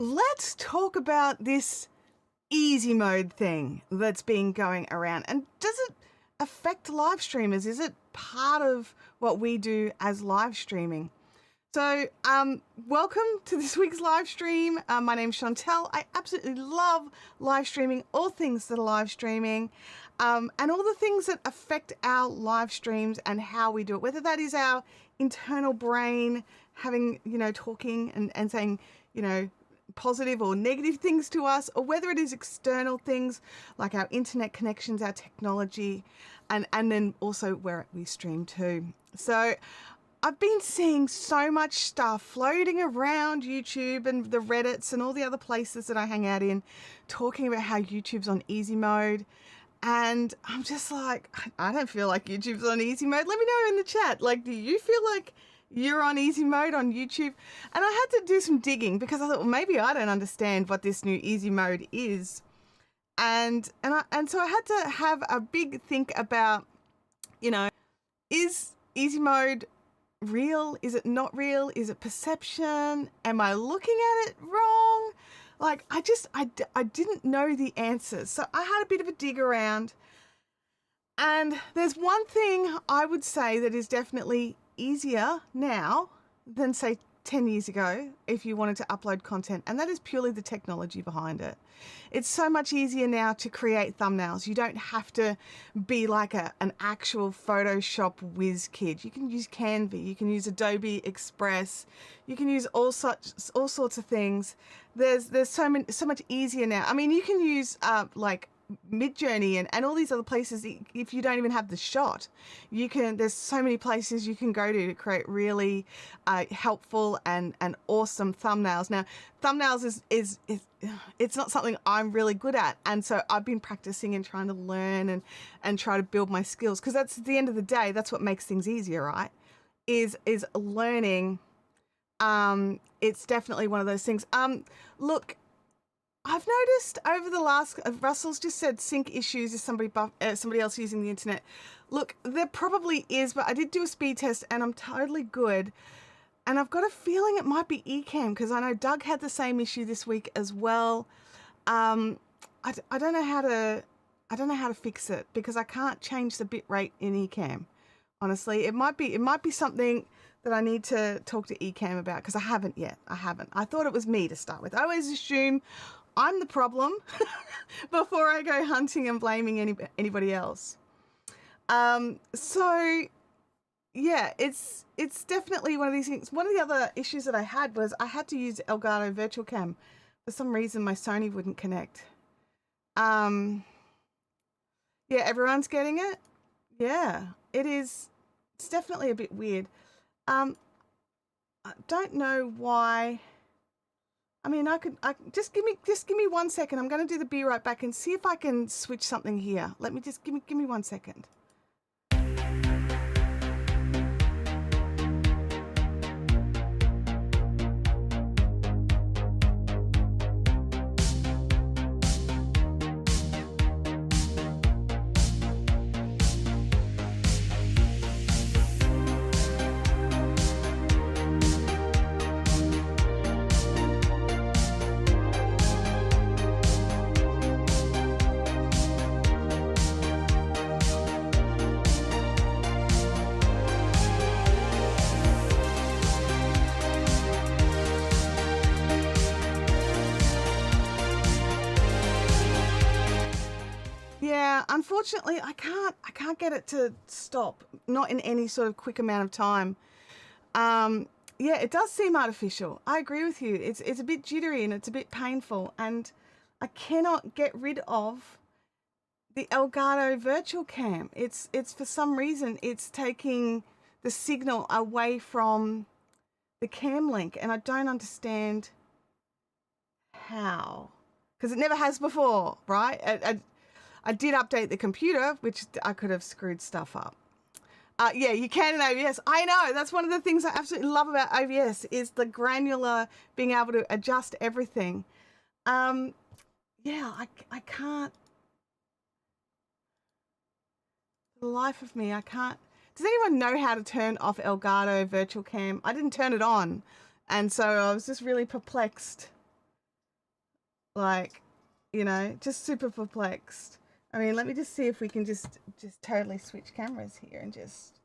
let's talk about this easy mode thing that's been going around. And does it affect live streamers? Is it part of what we do as live streaming? So welcome to this week's live stream. My name's Chantelle. I absolutely love live streaming, all things that are live streaming, and all the things that affect our live streams and how we do it, whether that is our internal brain having, talking and saying, positive or negative things to us, or whether it is external things like our internet connections, our technology, and then also where we stream to. So I've been seeing so much stuff floating around YouTube and the Reddits and all the other places that I hang out in, talking about how YouTube's on easy mode. And I'm just like, I don't feel like YouTube's on easy mode. Let me know in the chat. Like, do you feel like you're on easy mode on YouTube? And I had to do some digging because I thought, well, maybe I don't understand what this new easy mode is. And so I had to have a big think about, is easy mode real? Is it not real? Is it perception? Am I looking at it wrong? Like, I didn't know the answers. So I had a bit of a dig around. And there's one thing I would say that is definitely easier now than, say, 10 years ago if you wanted to upload content, and that is purely the technology behind it. It's so much easier now to create thumbnails. You don't have to be like an actual Photoshop whiz kid. You can use Canva, you can use Adobe Express, you can use all sorts of things. There's so much easier now. I mean, you can use like Midjourney and all these other places. If you don't even have the shot, there's so many places you can go to create really helpful and awesome thumbnails. Now, thumbnails is it's not something I'm really good at, and so I've been practicing and trying to learn and try to build my skills, because that's, at the end of the day, that's what makes things easier, right? Is learning. It's definitely one of those things. Look, I've noticed over the last, Russell's just said sync issues is somebody else using the internet. Look, there probably is, but I did do a speed test and I'm totally good. And I've got a feeling it might be Ecamm, because I know Doug had the same issue this week as well. I don't know how to fix it, because I can't change the bit rate in Ecamm. Honestly, it might be something that I need to talk to Ecamm about, because I haven't yet. I thought it was me to start with. I always assume I'm the problem before I go hunting and blaming anybody else. So yeah, it's definitely one of these things. One of the other issues that I had was I had to use Elgato Virtual Cam. For some reason, my Sony wouldn't connect. Yeah, everyone's getting it. Yeah, it is. It's definitely a bit weird. I don't know why. I mean, I just give me 1 second. I'm going to do the be right back and see if I can switch something here. Let me just give me 1 second. Yeah, unfortunately, I can't get it to stop, not in any sort of quick amount of time. Yeah, it does seem artificial. I agree with you. It's a bit jittery and it's a bit painful, and I cannot get rid of the Elgato Virtual Cam. It's for some reason it's taking the signal away from the cam link, and I don't understand how, because it never has before, right? I did update the computer, which I could have screwed stuff up. Yeah, you can in OBS. I know, that's one of the things I absolutely love about OBS, is the granular, being able to adjust everything. Yeah, I can't, for the life of me, I can't. Does anyone know how to turn off Elgato Virtual Cam? I didn't turn it on, and so I was just really perplexed Like, you know, just super perplexed. I mean, let me just see if we can just totally switch cameras here and just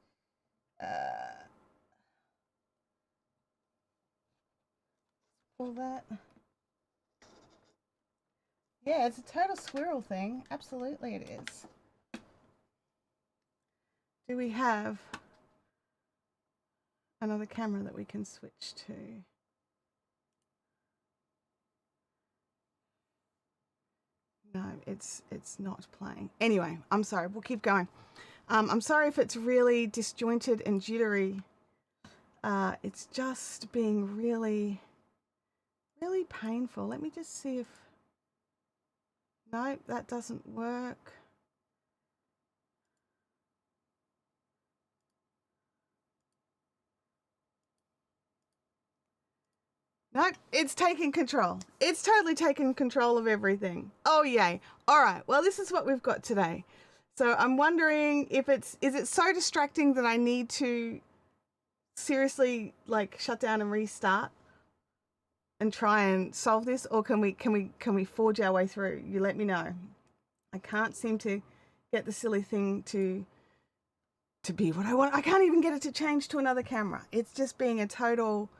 pull that. Yeah, it's a total squirrel thing. Absolutely it is. Do we have another camera that we can switch to? No, it's not playing. Anyway, I'm sorry. We'll keep going. I'm sorry if it's really disjointed and jittery. It's just being really, really painful. Let me just see if... No, that doesn't work. Nope, it's taking control. It's totally taken control of everything. Oh, yay. All right, well, this is what we've got today. So I'm wondering if is it so distracting that I need to seriously like shut down and restart and try and solve this, or can we forge our way through? You let me know. I can't seem to get the silly thing to be what I want. I can't even get it to change to another camera. It's just being a total...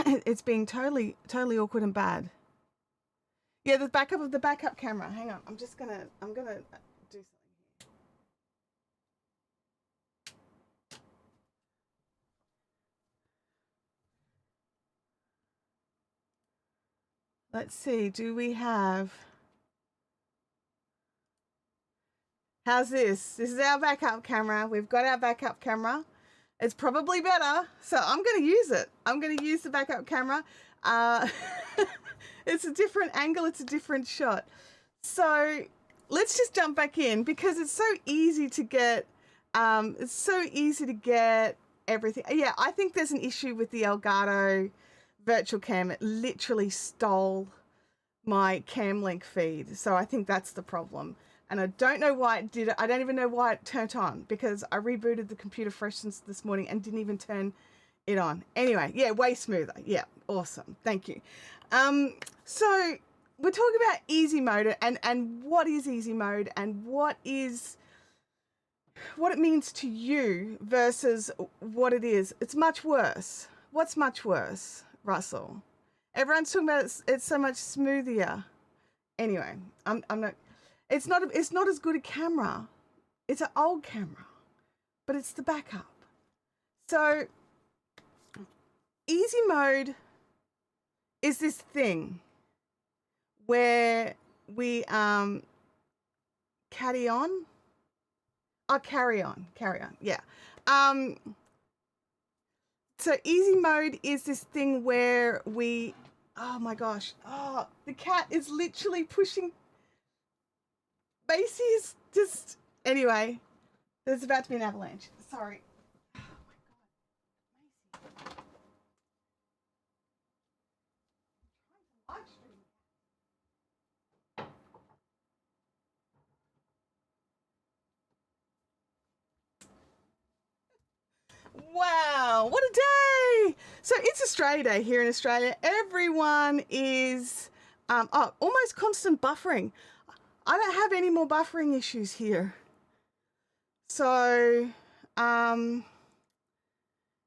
It's being totally awkward and bad. Yeah, the backup of the backup camera. Hang on, I'm gonna do something here. Let's see, do we have... How's this? This is our backup camera. We've got our backup camera. It's probably better, so I'm going to use it. I'm going to use the backup camera. It's a different angle. It's a different shot. So let's just jump back in because it's so easy to get. It's so easy to get everything. Yeah, I think there's an issue with the Elgato virtual cam. It literally stole my cam link feed. So I think that's the problem. And I don't know why it did it. I don't even know why it turned on because I rebooted the computer fresh since this morning and didn't even turn it on. Anyway, yeah, way smoother. Yeah, awesome. Thank you. So we're talking about easy mode and what is easy mode and what it means to you versus what it is. It's much worse. What's much worse, Russell? Everyone's talking about it's so much smoother. Anyway, I'm not... It's not as good a camera. It's an old camera, but it's the backup. So easy mode is this thing where we carry on. Yeah. So easy mode is this thing where we... Oh my gosh. Oh, the cat is literally pushing... Macy's just... Anyway, there's about to be an avalanche. Sorry. Oh my God. Macy. Wow, what a day! So it's Australia Day here in Australia. Everyone is almost constant buffering. I don't have any more buffering issues here. So,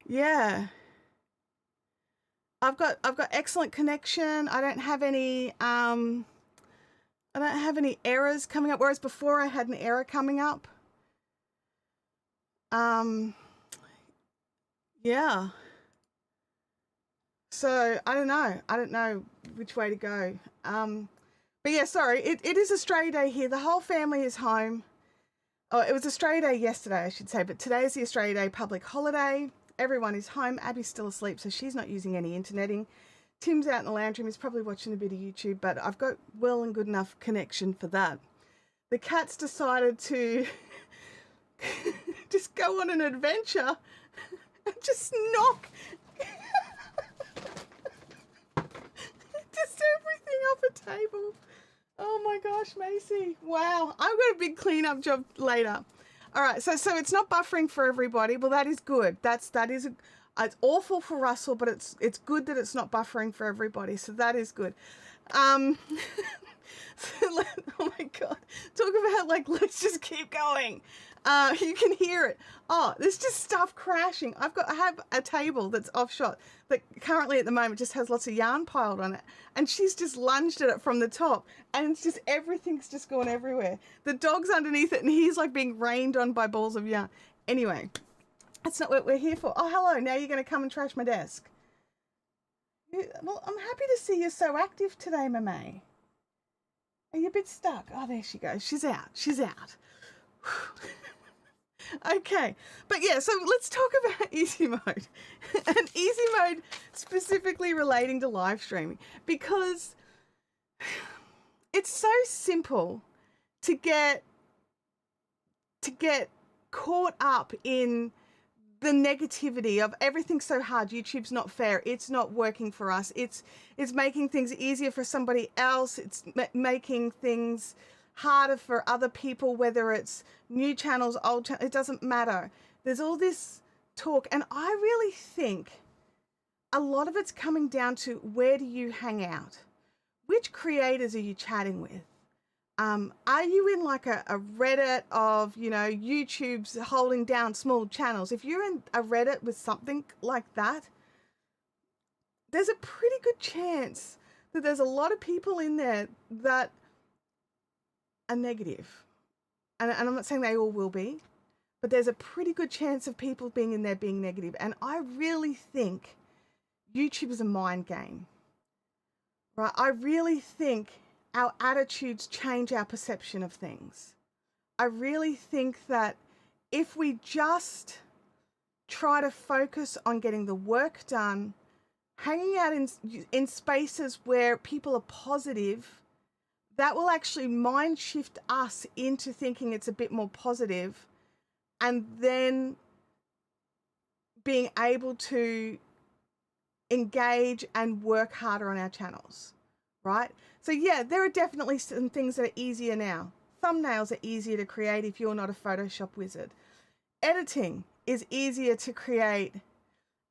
yeah. I've got excellent connection. I don't have any errors coming up, whereas before I had an error coming up. Yeah. So I don't know which way to go. But yeah, sorry, it is Australia Day here. The whole family is home. Oh, it was Australia Day yesterday, I should say, but today is the Australia Day public holiday. Everyone is home. Abby's still asleep, so she's not using any interneting. Tim's out in the lounge room. He's probably watching a bit of YouTube, but I've got well and good enough connection for that. The cat's decided to just go on an adventure and just knock just everything off a table. Oh my gosh, Macy. Wow. I've got a big cleanup job later. All right. So it's not buffering for everybody. Well, that is good. It's awful for Russell, but it's good that it's not buffering for everybody. So that is good. Um, oh my God. Talk about like, let's just keep going. You can hear it. Oh, there's just stuff crashing. I have a table that's off shot that currently at the moment just has lots of yarn piled on it. And she's just lunged at it from the top. And it's just, everything's just gone everywhere. The dog's underneath it and he's like being rained on by balls of yarn. Anyway, that's not what we're here for. Oh, hello. Now you're going to come and trash my desk. Well, I'm happy to see you're so active today, Mame. Are you a bit stuck? Oh, there she goes. She's out. She's out. Okay. But yeah, so let's talk about easy mode. And easy mode specifically relating to live streaming, because it's so simple to get caught up in the negativity of everything's so hard. YouTube's not fair. It's not working for us. It's making things easier for somebody else. It's making things harder for other people, whether it's new channels, old channels, it doesn't matter. There's all this talk. And I really think a lot of it's coming down to, where do you hang out? Which creators are you chatting with? Are you in like a Reddit of, you know, YouTube's holding down small channels? If you're in a Reddit with something like that, there's a pretty good chance that there's a lot of people in there that are negative. And I'm not saying they all will be, but there's a pretty good chance of people being in there being negative. And I really think YouTube is a mind game, right? I really think our attitudes change our perception of things. I really think that if we just try to focus on getting the work done, hanging out in spaces where people are positive, that will actually mind shift us into thinking it's a bit more positive, and then being able to engage and work harder on our channels, right? So yeah, there are definitely some things that are easier now. Thumbnails are easier to create if you're not a Photoshop wizard. Editing is easier to create,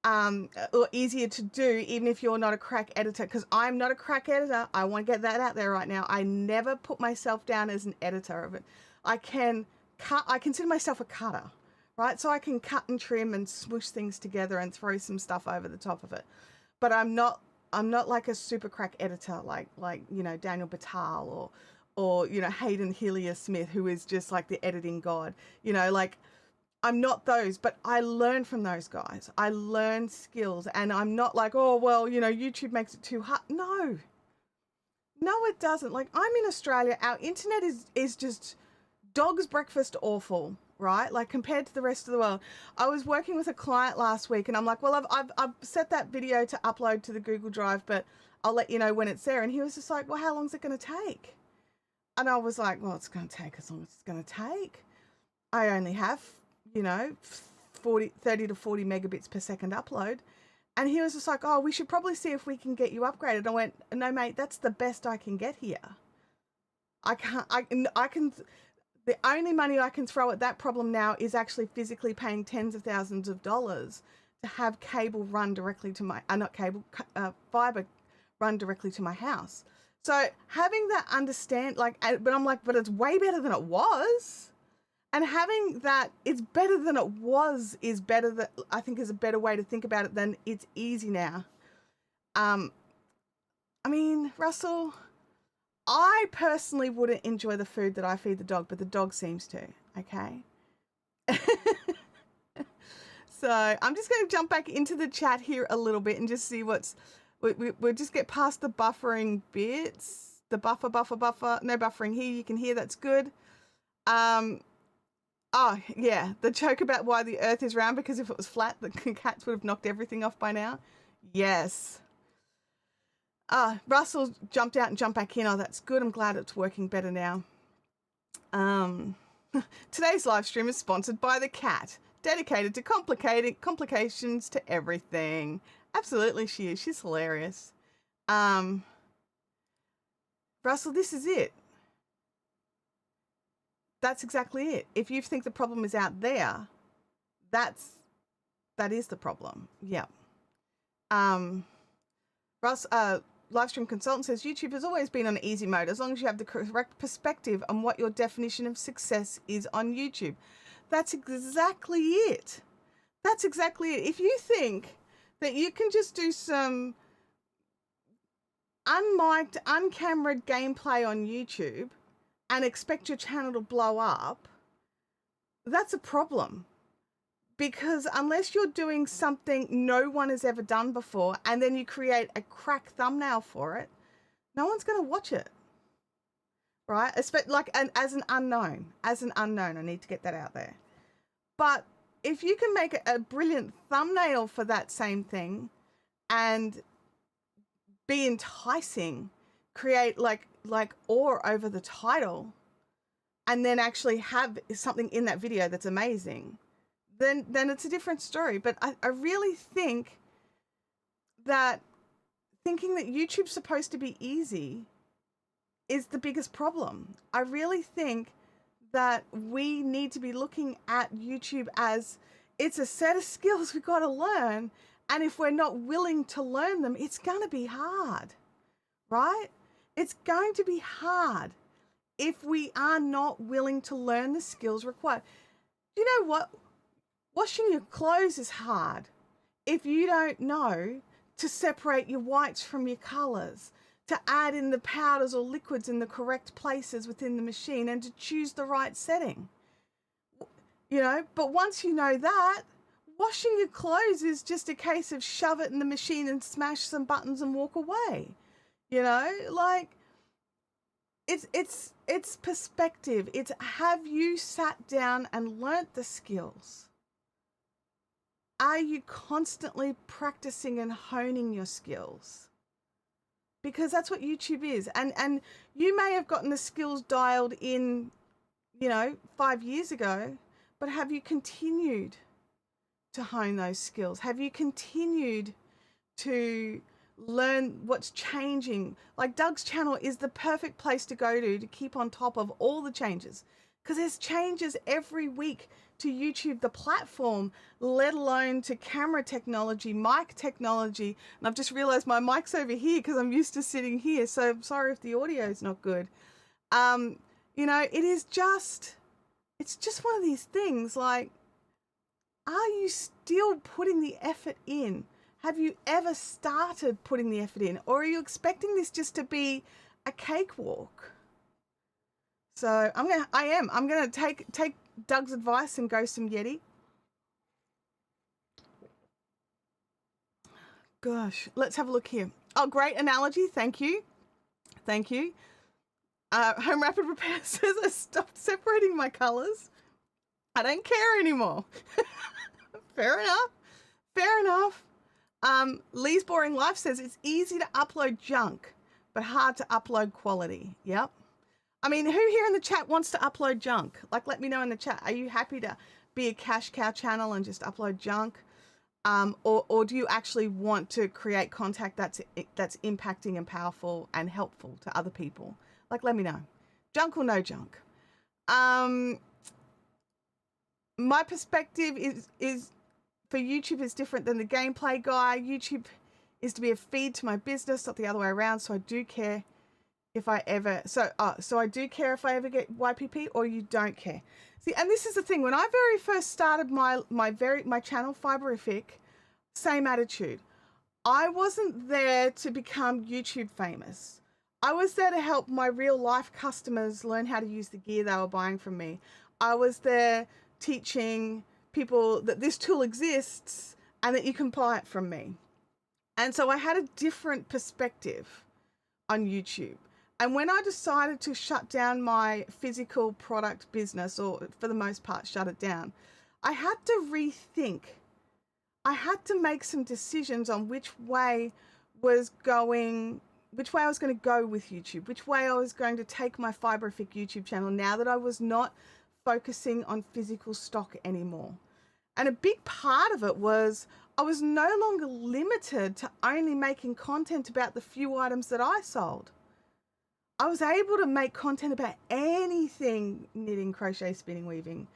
or easier to do, even if you're not a crack editor, because I'm not a crack editor. I want to get that out there right now. I never put myself down as an editor of it. I consider myself a cutter, right? So I can cut and trim and smoosh things together and throw some stuff over the top of it. But I'm not like a super crack editor like you know, Daniel Batal or you know, Hayden Hillier Smith, who is just like the editing god. You know, like, I'm not those, but I learn from those guys. I learn skills, and I'm not like, oh, well, you know, YouTube makes it too hard. No, it doesn't. Like, I'm in Australia. Our internet is just dog's breakfast awful, right? Like, compared to the rest of the world. I was working with a client last week and I'm like, well, I've set that video to upload to the Google Drive, but I'll let you know when it's there. And he was just like, well, how long is it going to take? And I was like, well, it's going to take as long as it's going to take. I only have, you know, 30 to 40 megabits per second upload. And he was just like, oh, we should probably see if we can get you upgraded. I went, no, mate, that's the best I can get here. I can, the only money I can throw at that problem now is actually physically paying tens of thousands of dollars to have cable run directly to my, fiber run directly to my house. So having that but I'm like, but it's way better than it was. And having that, it's better than it was, is better, that I think is a better way to think about it than it's easy now. I mean, Russell, I personally wouldn't enjoy the food that I feed the dog, but the dog seems to, okay? So I'm just going to jump back into the chat here a little bit and just see we'll just get past the buffering bits. The buffer, no buffering here, you can hear, that's good. Oh, yeah, the joke about why the earth is round, because if it was flat, the cats would have knocked everything off by now. Yes. Russell jumped out and jumped back in. Oh, that's good. I'm glad it's working better now. Today's live stream is sponsored by the cat, dedicated to complications to everything. Absolutely, she is. She's hilarious. Russell, this is it. That's exactly it. If you think the problem is out there, that is the problem. Yeah. Livestream Consultant says, YouTube has always been on easy mode as long as you have the correct perspective on what your definition of success is on YouTube. That's exactly it. That's exactly it. If you think that you can just do some unmiked, uncameraed gameplay on YouTube and expect your channel to blow up, that's a problem. Because unless you're doing something no one has ever done before and then you create a crack thumbnail for it, no one's going to watch it, right? Like as an unknown, I need to get that out there. But if you can make a brilliant thumbnail for that same thing and be enticing, create like awe over the title, and then actually have something in that video that's amazing, then it's a different story. But I really think that thinking that YouTube's supposed to be easy is the biggest problem. I really think that we need to be looking at YouTube as it's a set of skills we've got to learn. And if we're not willing to learn them, it's going to be hard, right? It's going to be hard if we are not willing to learn the skills required. You know what? Washing your clothes is hard if you don't know to separate your whites from your colors, to add in the powders or liquids in the correct places within the machine, and to choose the right setting. You know, but once you know that, washing your clothes is just a case of shove it in the machine and smash some buttons and walk away. You know, like it's perspective. It's, have you sat down and learnt the skills? Are you constantly practicing and honing your skills? Because that's what YouTube is. And you may have gotten the skills dialed in, you know, 5 years ago, but have you continued to hone those skills? Have you continued to learn what's changing? Like Doug's channel is the perfect place to go to keep on top of all the changes, because there's changes every week to YouTube, the platform, let alone to camera technology, mic technology. And I've just realized my mic's over here because I'm used to sitting here. So I'm sorry if the audio is not good. You know, it's just one of these things. Like, are you still putting the effort in? Have you ever started putting the effort in? Or are you expecting this just to be a cakewalk? So I'm gonna take Doug's advice and go some Yeti. Gosh, let's have a look here. Oh, great analogy. Thank you. Thank you. Home Rapid Repair says I stopped separating my colors. I don't care anymore. Fair enough. Fair enough. Lee's Boring Life says it's easy to upload junk, but hard to upload quality. Yep. I mean, who here in the chat wants to upload junk? Like, let me know in the chat. Are you happy to be a cash cow channel and just upload junk? Or do you actually want to create content that's impacting and powerful and helpful to other people? Like, let me know. Junk or no junk? My perspective is for YouTube is different than the gameplay guy. YouTube is to be a feed to my business, not the other way around. So I do care if I ever, so I do care if I ever get YPP, or you don't care. See, and this is the thing, when I very first started my channel, Fiberific, same attitude. I wasn't there to become YouTube famous. I was there to help my real life customers learn how to use the gear they were buying from me. I was there teaching people that this tool exists and that you can buy it from me. And so I had a different perspective on YouTube. And when I decided to shut down my physical product business, or for the most part, shut it down, I had to rethink. I had to make some decisions on which way I was going to go with YouTube, which way I was going to take my Fiberific YouTube channel now that I was not focusing on physical stock anymore. And a big part of it was I was no longer limited to only making content about the few items that I sold. I was able to make content about anything knitting, crochet, spinning, weaving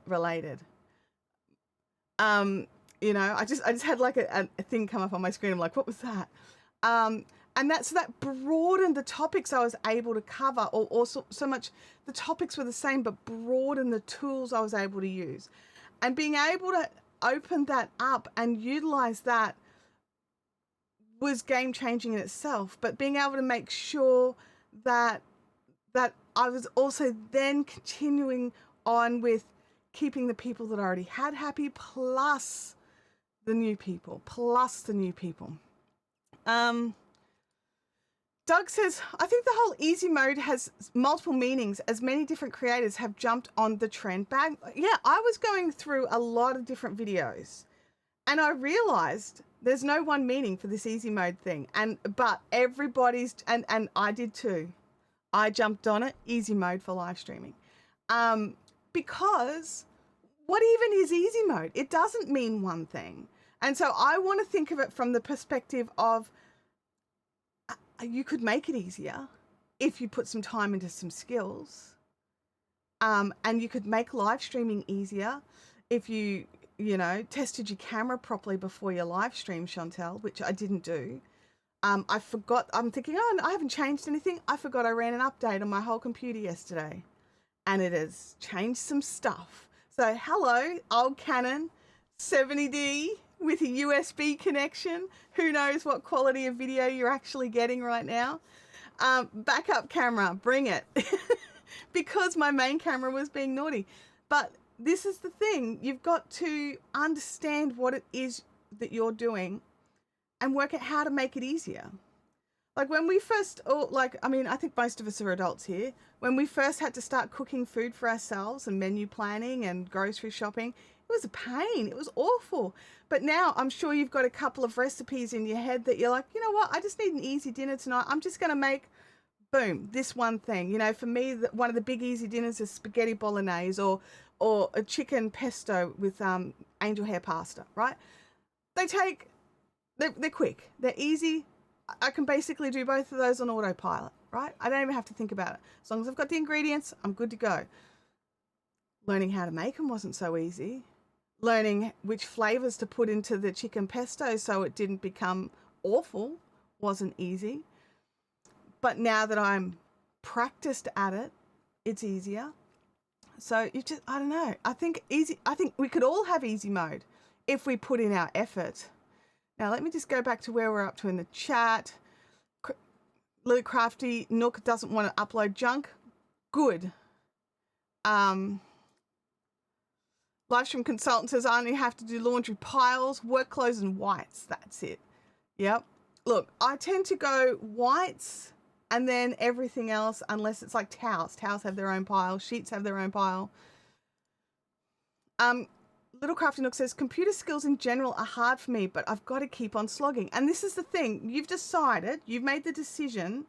related. You know, I just had like a thing come up on my screen. I'm like, what was that? And And so that broadened the topics I was able to cover, or also so much the topics were the same, but broadened the tools I was able to use. And being able to open that up and utilize that was game changing in itself. But being able to make sure that I was also then continuing on with keeping the people that I already had happy, plus the new people. Doug says, I think the whole easy mode has multiple meanings as many different creators have jumped on the trend bag. Yeah, I was going through a lot of different videos and I realized there's no one meaning for this easy mode thing. But everybody's, and I did too. I jumped on it, easy mode for live streaming. Because what even is easy mode? It doesn't mean one thing. And so I want to think of it from the perspective of, you could make it easier if you put some time into some skills. And you could make live streaming easier if you tested your camera properly before your live stream, Chantelle, which I didn't do. I forgot, I'm thinking, oh, I haven't changed anything. I forgot I ran an update on my whole computer yesterday and it has changed some stuff. So hello, old Canon 70D with a USB connection. Who knows what quality of video you're actually getting right now. Backup camera, bring it. Because my main camera was being naughty. But this is the thing, you've got to understand what it is that you're doing and work out how to make it easier. Like when we first, I think most of us are adults here. When we first had to start cooking food for ourselves and menu planning and grocery shopping, it was a pain. It was awful. But now I'm sure you've got a couple of recipes in your head that you're like, you know what? I just need an easy dinner tonight. I'm just going to make, boom, this one thing. For me, one of the big easy dinners is spaghetti bolognese or a chicken pesto with angel hair pasta, right? They're quick. They're easy. I can basically do both of those on autopilot, right? I don't even have to think about it. As long as I've got the ingredients, I'm good to go. Learning how to make them wasn't so easy. Learning which flavors to put into the chicken pesto so it didn't become awful wasn't easy. But now that I'm practiced at it, it's easier. So I don't know. I think we could all have easy mode if we put in our effort. Now, let me just go back to where we're up to in the chat. Little Crafty Nook doesn't want to upload junk. Good. Livestream consultant says I only have to do laundry piles, work clothes and whites. That's it. Yep. Look, I tend to go whites and then everything else, unless it's like towels. Towels have their own pile. Sheets have their own pile. Little Crafty Nook says, computer skills in general are hard for me, but I've got to keep on slogging. And this is the thing. You've made the decision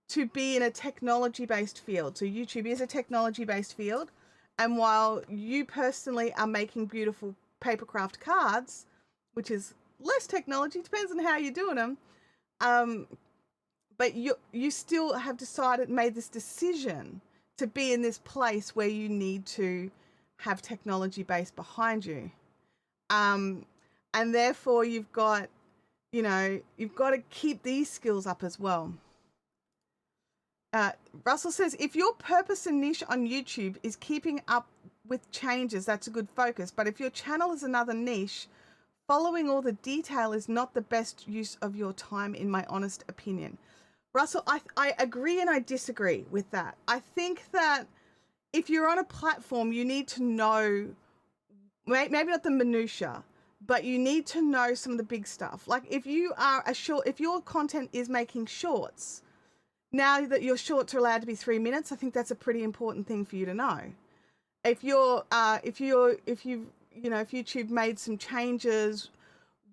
to be in a technology-based field. So YouTube is a technology-based field. And while you personally are making beautiful papercraft cards, which is less technology, depends on how you're doing them, but you still have made this decision to be in this place where you need to have technology base behind you. And therefore you've got to keep these skills up as well. Russell says, if your purpose and niche on YouTube is keeping up with changes, that's a good focus. But if your channel is another niche, following all the detail is not the best use of your time, in my honest opinion. Russell, I agree and I disagree with that. I think that if you're on a platform, you need to know, maybe not the minutiae, but you need to know some of the big stuff. Like if your content is making shorts, now that your shorts are allowed to be 3 minutes, I think that's a pretty important thing for you to know. If YouTube made some changes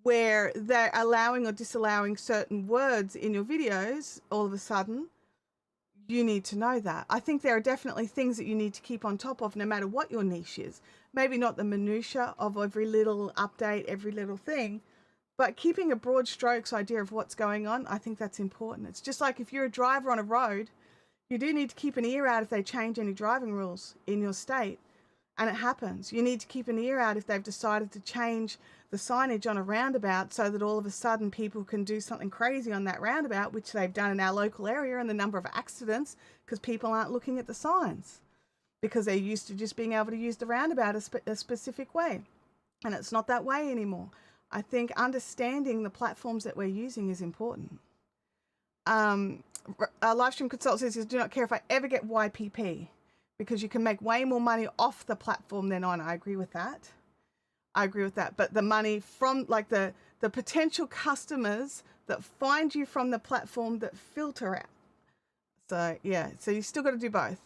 where they're allowing or disallowing certain words in your videos, all of a sudden, you need to know that. I think there are definitely things that you need to keep on top of no matter what your niche is. Maybe not the minutiae of every little update, every little thing, but keeping a broad strokes idea of what's going on, I think that's important. It's just like if you're a driver on a road, you do need to keep an ear out if they change any driving rules in your state. And it happens. You need to keep an ear out if they've decided to change the signage on a roundabout so that all of a sudden people can do something crazy on that roundabout, which they've done in our local area, and the number of accidents because people aren't looking at the signs because they're used to just being able to use the roundabout a specific way. And it's not that way anymore. I think understanding the platforms that we're using is important. Livestream Consult says, do not care if I ever get YPP because you can make way more money off the platform than on. I agree with that. But the money from like the potential customers that find you from the platform that filter out. So yeah, so you still got to do both.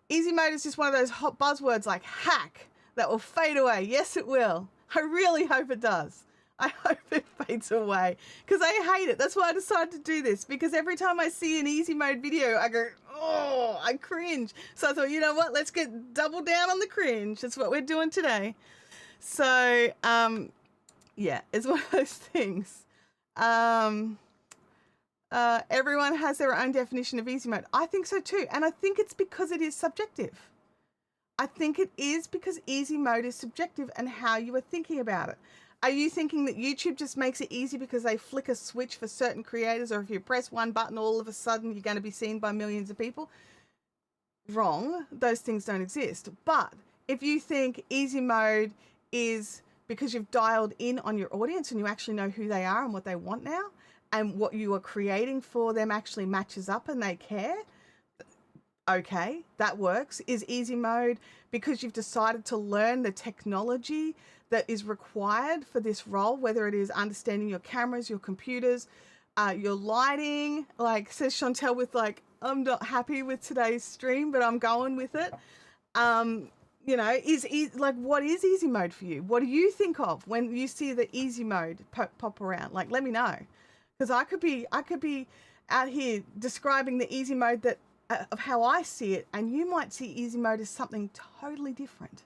Easy mode is just one of those hot buzzwords like hack that will fade away. Yes, it will. I really hope it does. I hope it fades away because I hate it. That's why I decided to do this, because every time I see an easy mode video, I go, oh, I cringe. So I thought, you know what? Let's get double down on the cringe. That's what we're doing today. So, yeah, it's one of those things. Everyone has their own definition of easy mode. I think so too. And I think it's because it is subjective. I think it is because easy mode is subjective and how you are thinking about it. Are you thinking that YouTube just makes it easy because they flick a switch for certain creators, or if you press one button, all of a sudden you're going to be seen by millions of people? Wrong. Those things don't exist. But if you think easy mode is because you've dialed in on your audience and you actually know who they are and what they want now, and what you are creating for them actually matches up and they care, okay, that works. Is easy mode because you've decided to learn the technology that is required for this role, whether it is understanding your cameras, your computers, your lighting, like says Chantelle with like, I'm not happy with today's stream, but I'm going with it. You know, like, what is easy mode for you? What do you think of when you see the easy mode pop around? Like, let me know, because I could be out here describing the easy mode that of how I see it, and you might see easy mode as something totally different.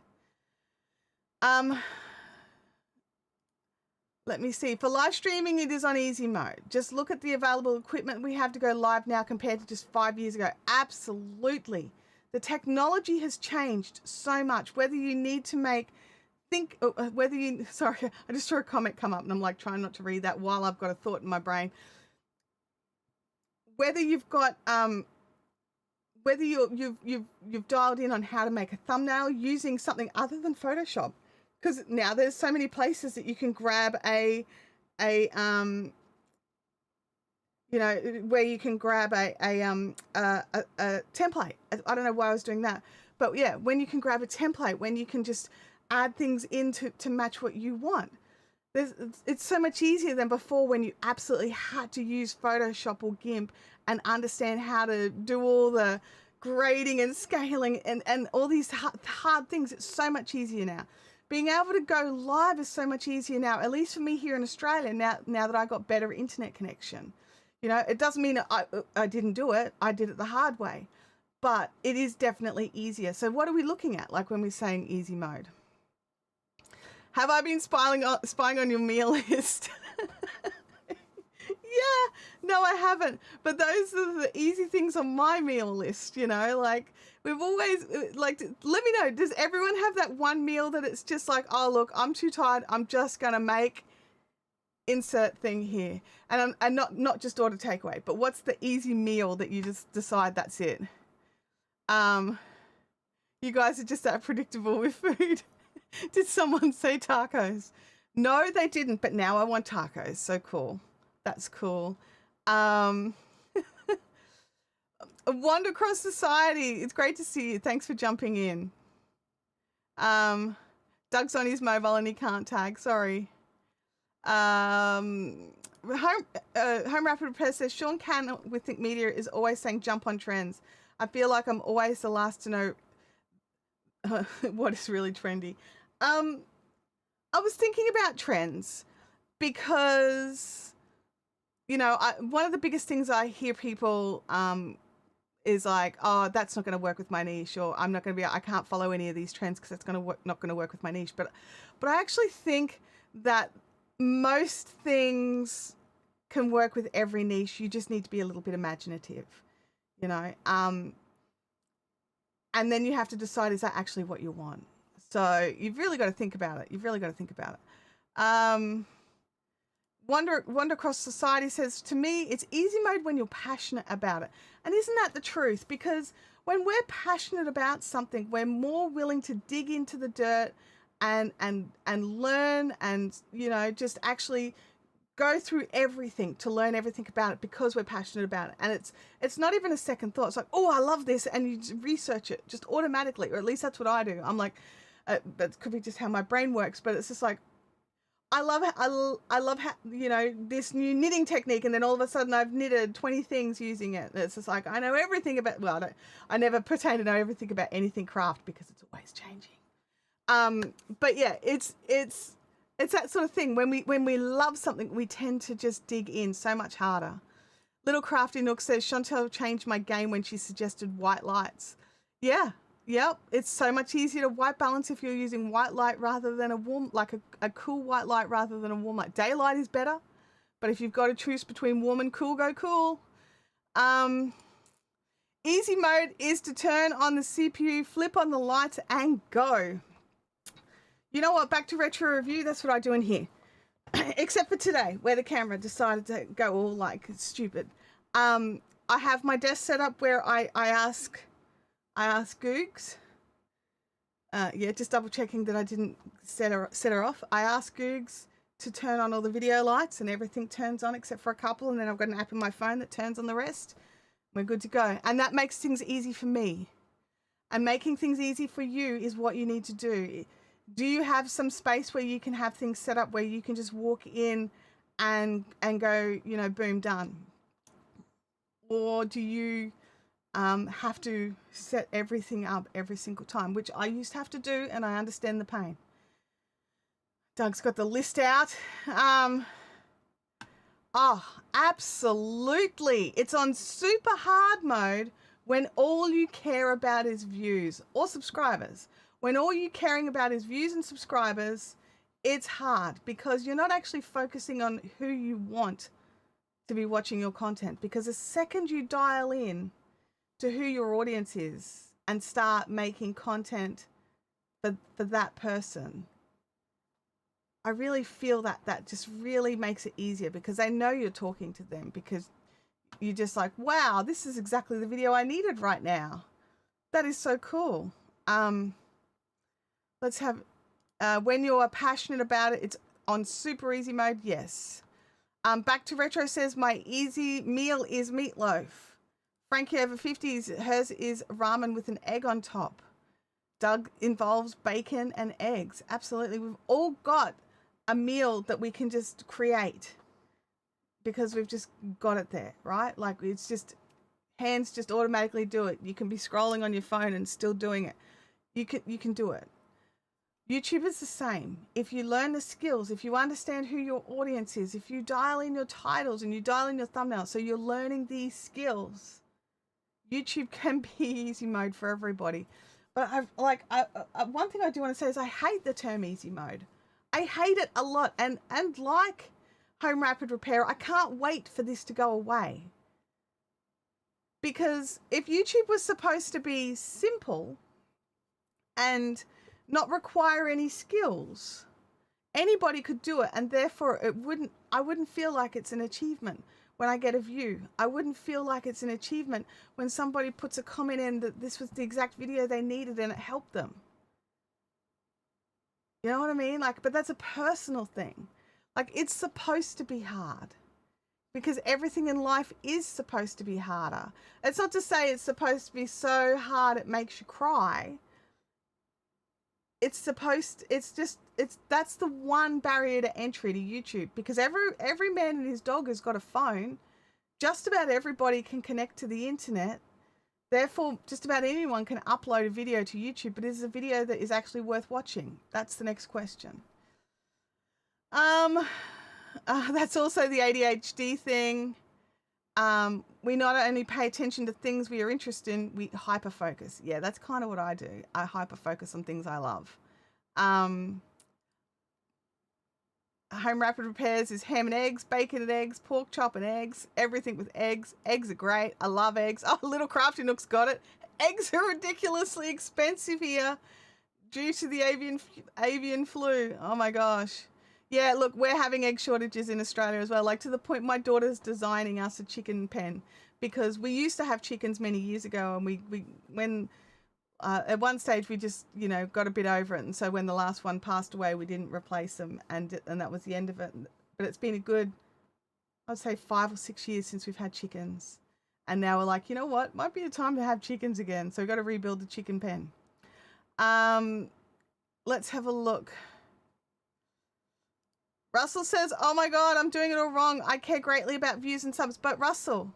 Let me see. For live streaming, it is on easy mode. Just look at the available equipment we have to go live now compared to just 5 years ago. Absolutely. The technology has changed so much. Whether you need to sorry, I just saw a comment come up and I'm like trying not to read that while I've got a thought in my brain. Whether you've got, whether you've dialed in on how to make a thumbnail using something other than Photoshop. Because now there's so many places that you can grab you know, where you can grab a template. I don't know why I was doing that, but yeah, when you can grab a template, when you can just add things in to match what you want. It's so much easier than before when you absolutely had to use Photoshop or GIMP and understand how to do all the grading and scaling and all these hard things. It's so much easier now. Being able to go live is so much easier now, at least for me here in Australia, now that I got better internet connection. You know, it doesn't mean I didn't do it. I did it the hard way, but it is definitely easier. So what are we looking at, like when we're saying easy mode? Have I been spying on your meal list? Yeah, no, I haven't. But those are the easy things on my meal list, you know, like we've always like, let me know, does everyone have that one meal that it's just like, oh, look, I'm too tired. I'm just going to make insert thing here. And not just order takeaway, but what's the easy meal that you just decide that's it? You guys are just that predictable with food. Did someone say tacos? No, they didn't, but now I want tacos. So cool. That's cool. A Wander Across Society. It's great to see you. Thanks for jumping in. Doug's on his mobile and he can't tag. Sorry. Home Rapid Repair says Sean Cannon with Think Media is always saying jump on trends. I feel like I'm always the last to know what is really trendy. I was thinking about trends because, you know, one of the biggest things I hear people is like, oh, that's not going to work with my niche, or I'm not going to be, I can't follow any of these trends because it's not going to work with my niche. But I actually think that most things can work with every niche. You just need to be a little bit imaginative, you know. And then you have to decide, is that actually what you want? So you've really got to think about it. You've really got to think about it. Wander Across Society says, to me, it's easy mode when you're passionate about it. And isn't that the truth? Because when we're passionate about something, we're more willing to dig into the dirt and learn and, you know, just actually go through everything to learn everything about it because we're passionate about it. And it's not even a second thought. It's like, oh, I love this. And you just research it just automatically, or at least that's what I do. I'm like, that could be just how my brain works, but it's just like, I love how, you know, this new knitting technique, and then all of a sudden I've knitted 20 things using it. It's just like, I know everything about, well, I never pretend to know everything about anything craft because it's always changing. But yeah, it's that sort of thing. When we love something, we tend to just dig in so much harder. Little Crafty Nook says, Chantelle changed my game when she suggested white lights. Yeah. Yep, it's so much easier to white balance if you're using white light rather than a warm, like a cool white light rather than a warm light. Daylight is better, but if you've got to choose between warm and cool, go cool. Easy mode is to turn on the CPU, flip on the lights, and go. You know what? Back to retro review. That's what I do in here, except for today, where the camera decided to go all like stupid. I have my desk set up where I ask Googs. Yeah, just double checking that I didn't set her off. I ask Googs to turn on all the video lights and everything turns on except for a couple, and then I've got an app in my phone that turns on the rest. We're good to go. And that makes things easy for me. And making things easy for you is what you need to do. Do you have some space where you can have things set up where you can just walk in and go, you know, boom, done? Or do you have to set everything up every single time, which I used to have to do, and I understand the pain. Doug's got the list out. Oh, absolutely. It's on super hard mode when all you care about is views or subscribers. When all you're caring about is views and subscribers, it's hard because you're not actually focusing on who you want to be watching your content. Because the second you dial in to who your audience is and start making content for that person, I really feel that just really makes it easier because they know you're talking to them, because you're just like, wow, this is exactly the video I needed right now. That is so cool. Let's have, when you're passionate about it, it's on super easy mode. Yes. Back to Retro says, my easy meal is meatloaf. Frankie over 50s, hers is ramen with an egg on top. Doug involves bacon and eggs. Absolutely. We've all got a meal that we can just create because we've just got it there, right? Like, it's just, hands just automatically do it. You can be scrolling on your phone and still doing it. You can do it. YouTube is the same. If you learn the skills, if you understand who your audience is, if you dial in your titles and you dial in your thumbnails, so you're learning these skills, YouTube can be easy mode for everybody. But one thing I do want to say is I hate the term easy mode. I hate it a lot. And like Home Rapid Repair, I can't wait for this to go away. Because if YouTube was supposed to be simple and not require any skills, anybody could do it, and therefore I wouldn't feel like it's an achievement when I get a view. I wouldn't feel like it's an achievement when somebody puts a comment in that this was the exact video they needed and it helped them. You know what I mean? Like, but that's a personal thing. Like, it's supposed to be hard because everything in life is supposed to be harder. It's not to say it's supposed to be so hard it makes you cry. That's the one barrier to entry to YouTube, because every man and his dog has got a phone. Just about everybody can connect to the internet. Therefore, just about anyone can upload a video to YouTube, but is a video that is actually worth watching? That's the next question. That's also the ADHD thing. We not only pay attention to things we are interested in, we hyper-focus. Yeah, that's kind of what I do. I hyper-focus on things I love. Home Rapid Repairs is ham and eggs, bacon and eggs, pork chop and eggs, everything with eggs. Eggs are great. I love eggs. Oh, Little Crafty Nook's got it. Eggs are ridiculously expensive here due to the avian flu. Oh my gosh. Yeah, look, we're having egg shortages in Australia as well. Like, to the point my daughter's designing us a chicken pen, because we used to have chickens many years ago, and at one stage we just, got a bit over it. And so when the last one passed away, we didn't replace them, and that was the end of it. But it's been a good, I'd say 5 or 6 years since we've had chickens. And now we're like, you know what? Might be a time to have chickens again. So we've got to rebuild the chicken pen. Let's have a look. Russell says, oh my God, I'm doing it all wrong. I care greatly about views and subs. But Russell,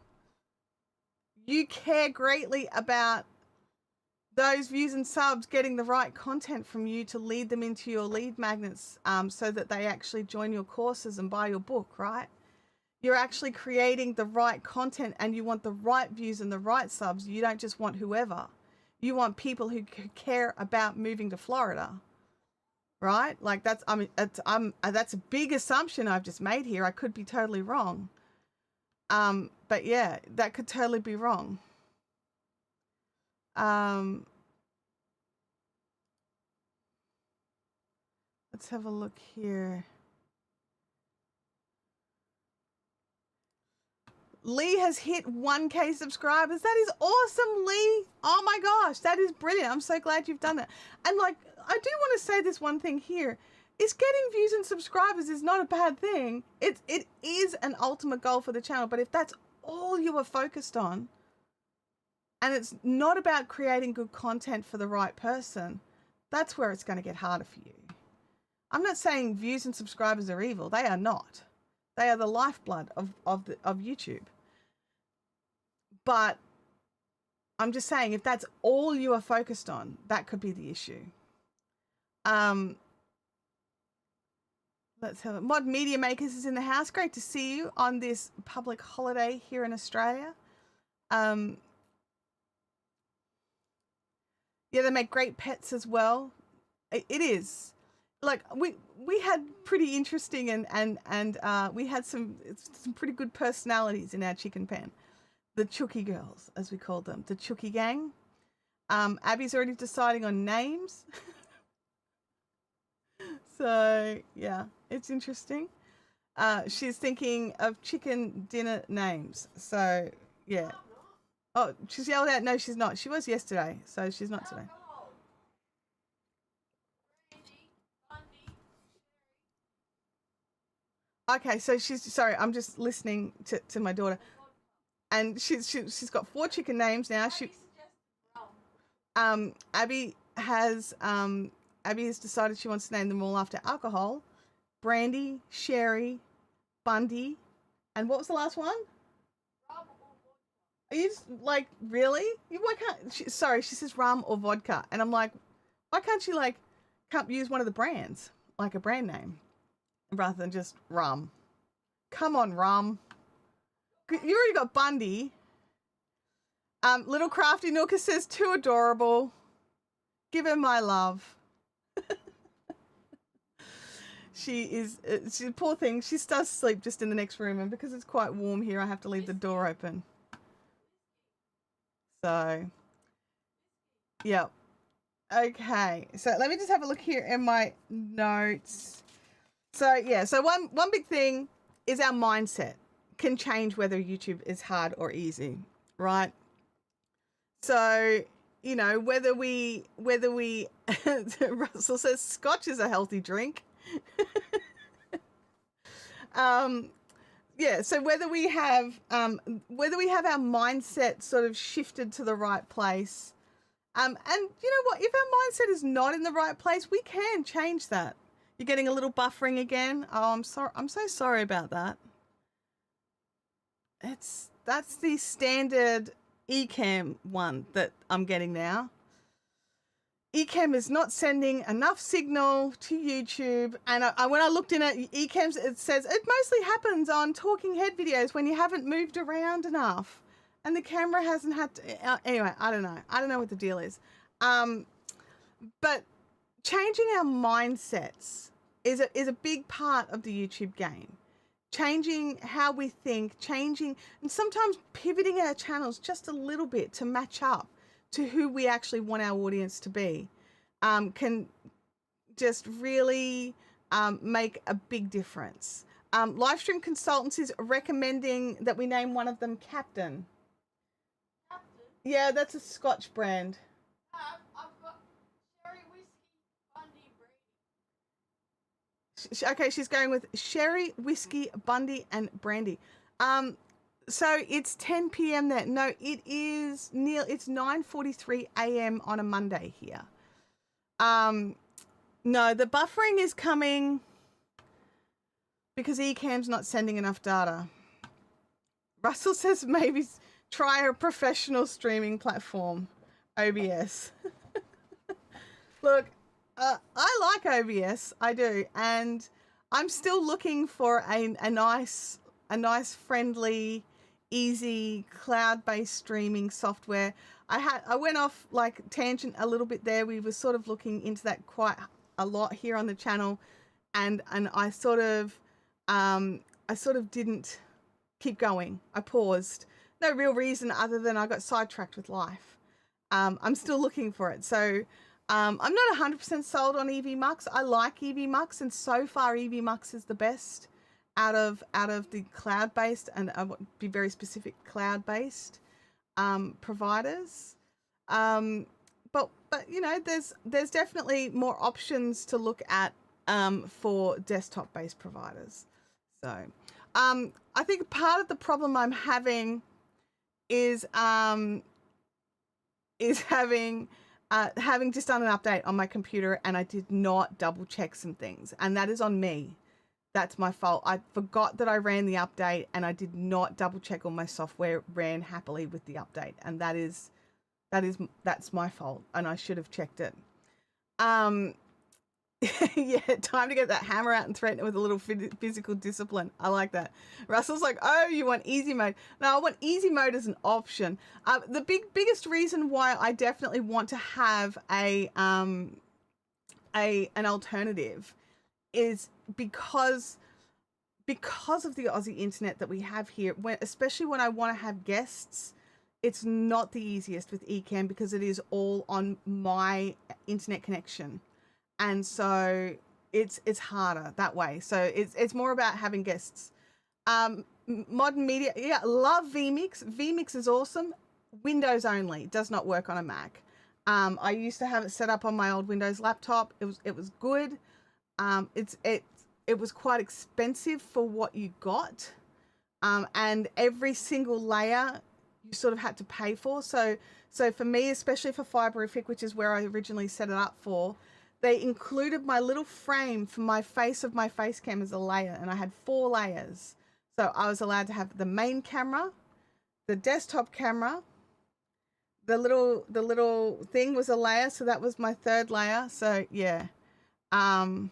you care greatly about those views and subs getting the right content from you to lead them into your lead magnets, so that they actually join your courses and buy your book, right? You're actually creating the right content, and you want the right views and the right subs. You don't just want whoever. You want people who care about moving to Florida. Right? Like, that's a big assumption I've just made here. I could be totally wrong. But yeah, that could totally be wrong. Let's have a look here. Lee has hit 1K subscribers. That is awesome, Lee. Oh my gosh, that is brilliant. I'm so glad you've done that. And like, I do want to say this one thing here, is getting views and subscribers is not a bad thing. It is an ultimate goal for the channel, but if that's all you are focused on, and it's not about creating good content for the right person, that's where it's going to get harder for you. I'm not saying views and subscribers are evil. They are not. They are the lifeblood of YouTube. But I'm just saying, if that's all you are focused on, that could be the issue. Let's have it. Mod Media Makers is in the house. Great to see you on this public holiday here in Australia. Yeah, they make great pets as well. It is. Like, we had pretty interesting and we had some pretty good personalities in our chicken pen. The Chookie girls, as we called them, the Chookie gang. Abby's already deciding on names. So yeah, it's interesting. She's thinking of chicken dinner names. So yeah. Oh, she's yelled out. No, she's not. She was yesterday, so she's not today. Okay, so sorry, I'm just listening to my daughter. And she's got 4 chicken names now. Abby has decided she wants to name them all after alcohol. Brandy, Sherry, Bundy, and what was the last one? Are you just like, really? Why can't she says rum or vodka, and I'm like, why can't she can't use one of the brands, like a brand name, rather than just rum? Come on, rum. You already got Bundy. Little Crafty Nooka says, too adorable. Give her my love. She's a poor thing. She does sleep just in the next room, and because it's quite warm here, I have to leave the door open. So, yeah. Okay. So let me just have a look here in my notes. So yeah. So one big thing is our mindset can change whether YouTube is hard or easy, right? So, whether we Russell says scotch is a healthy drink. Yeah, so whether we have our mindset sort of shifted to the right place, and you know what, if our mindset is not in the right place, we can change that. You're getting a little buffering again. Oh, I'm sorry. I'm so sorry about that. That's the standard Ecamm one that I'm getting now. Ecamm is not sending enough signal to YouTube, and when I looked in at Ecamm, it says it mostly happens on talking head videos when you haven't moved around enough, and the camera hasn't had to. Anyway, I don't know what the deal is. But changing our mindsets is a big part of the YouTube game. Changing how we think, and sometimes pivoting our channels just a little bit to match up to who we actually want our audience to be can just really make a big difference. Livestream Consultants is recommending that we name one of them Captain. Captain? Yeah, that's a Scotch brand. I've got Sherry Whiskey Bundy Brandy. Okay, she's going with Sherry Whiskey Bundy and Brandy. So it's 10 p.m. there. No, it's 9:43 a.m. on a Monday here. No, the buffering is coming because Ecamm's not sending enough data. Russell says maybe try a professional streaming platform, OBS. Look, I like OBS, I do, and I'm still looking for a nice, friendly, easy cloud-based streaming software. I went off like tangent a little bit there. We were sort of looking into that quite a lot here on the channel, and I sort of didn't keep going. I paused. No real reason other than I got sidetracked with life. I'm still looking for it. So I'm not 100% sold on EVMux. I like EVMux, and so far EVMux is the best out of the cloud-based, and I want to be very specific, cloud-based providers. But you know, there's definitely more options to look at for desktop-based providers. So I think part of the problem I'm having is having just done an update on my computer, and I did not double check some things, and that is on me. That's my fault. I forgot that I ran the update, and I did not double check all my software ran happily with the update, and that's my fault, and I should have checked it. Yeah, time to get that hammer out and threaten it with a little physical discipline. I like that. Russell's like, oh, you want easy mode? No, I want easy mode as an option. The biggest reason why I definitely want to have an alternative is because of the Aussie internet that we have here. Especially when I want to have guests, it's not the easiest with Ecamm because it is all on my internet connection. And so it's harder that way. So it's more about having guests. Modern media, yeah, love vMix. vMix is awesome. Windows only, does not work on a Mac. I used to have it set up on my old Windows laptop. It was good. It was quite expensive for what you got. And every single layer you sort of had to pay for. So for me, especially for Fiberific, which is where I originally set it up for, they included my little frame for my face of my face cam as a layer, and I had 4 layers. So I was allowed to have the main camera, the desktop camera, the little thing was a layer, so that was my 3rd layer. So yeah. So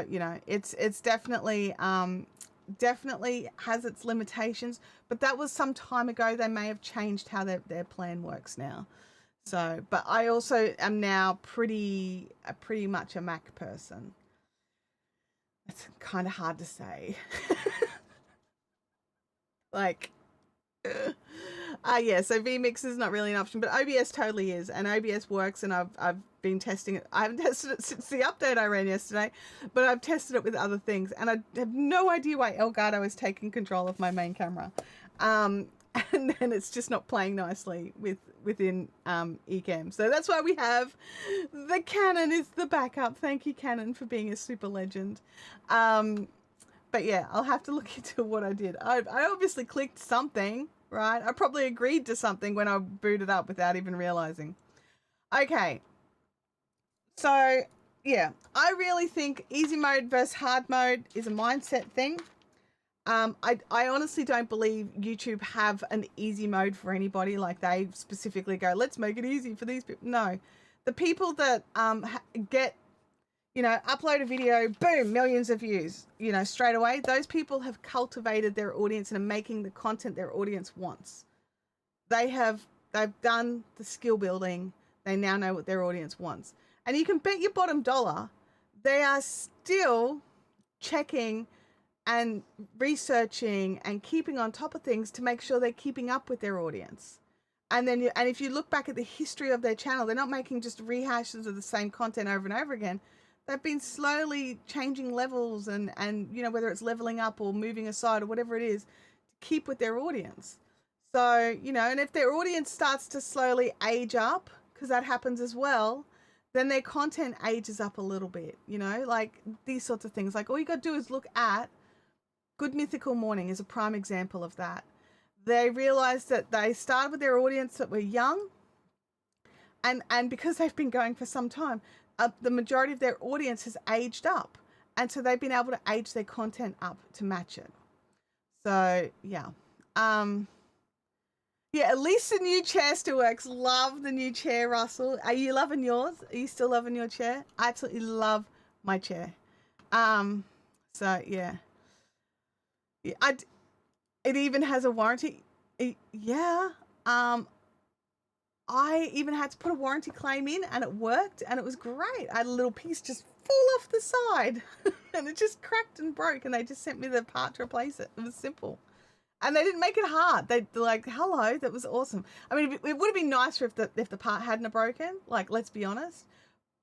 you know, it's definitely definitely has its limitations, but that was some time ago. They may have changed how their plan works now. So, but I also am now pretty much a Mac person. It's kind of hard to say. Like, yeah, so vMix is not really an option, but OBS totally is, and OBS works, and I've been testing it. I haven't tested it since the update I ran yesterday, but I've tested it with other things, and I have no idea why Elgato is taking control of my main camera. And then it's just not playing nicely within Ecamm. So that's why we have the Canon is the backup. Thank you, Canon, for being a super legend. But yeah, I'll have to look into what I did. I obviously clicked something, right? I probably agreed to something when I booted up without even realizing. Okay. So yeah, I really think easy mode versus hard mode is a mindset thing. I honestly don't believe YouTube have an easy mode for anybody. Like they specifically go, let's make it easy for these people. No, the people that get, you know, upload a video, boom, millions of views, you know, straight away. Those people have cultivated their audience and are making the content their audience wants. They've done the skill building. They now know what their audience wants. And you can bet your bottom dollar they are still checking and researching and keeping on top of things to make sure they're keeping up with their audience. And then and if you look back at the history of their channel, they're not making just rehashes of the same content over and over again. They've been slowly changing levels and whether it's leveling up or moving aside or whatever it is to keep with their audience. So, and if their audience starts to slowly age up, because that happens as well, then their content ages up a little bit, like these sorts of things. Like all you got to do is look at Good Mythical Morning is a prime example of that. They realized that they started with their audience that were young, and because they've been going for some time, the majority of their audience has aged up, and so they've been able to age their content up to match it. So yeah, at least the new chair still works. Love the new chair, Russell. Are you loving yours? Are you still loving your chair? I absolutely love my chair. So yeah, it even has a warranty. Yeah. I even had to put a warranty claim in, and it worked, and it was great. I had a little piece just fall off the side and it just cracked and broke, and they just sent me the part to replace it. It was simple. And they didn't make it hard. They're like, hello, that was awesome. I mean, it would have been nicer if the part hadn't broken, like, let's be honest.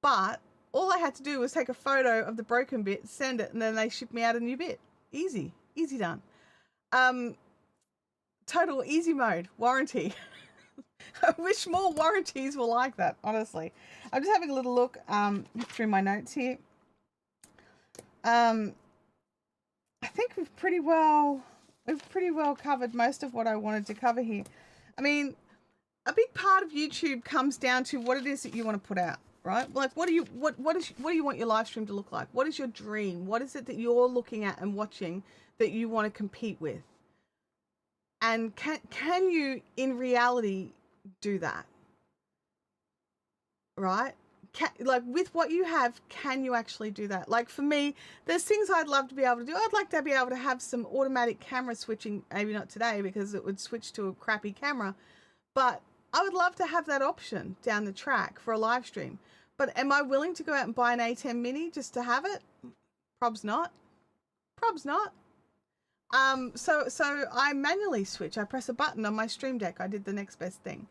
But all I had to do was take a photo of the broken bit, send it, and then they shipped me out a new bit. Easy done. Total easy mode, warranty. I wish more warranties were like that, honestly. I'm just having a little look through my notes here. I think we've pretty well covered most of what I wanted to cover here. I mean, a big part of YouTube comes down to what it is that you want to put out, right? Like, what do you want your live stream to look like? What is your dream? What is it that you're looking at and watching that you want to compete with? And can you in reality do that? Right? Like with what you have, can you actually do that? Like for me, there's things I'd love to be able to do. I'd like to be able to have some automatic camera switching, maybe not today because it would switch to a crappy camera, but I would love to have that option down the track for a live stream. But am I willing to go out and buy an A10 mini just to have it? Probs not. So I manually switch. I press a button on my Stream Deck. I did the next best thing.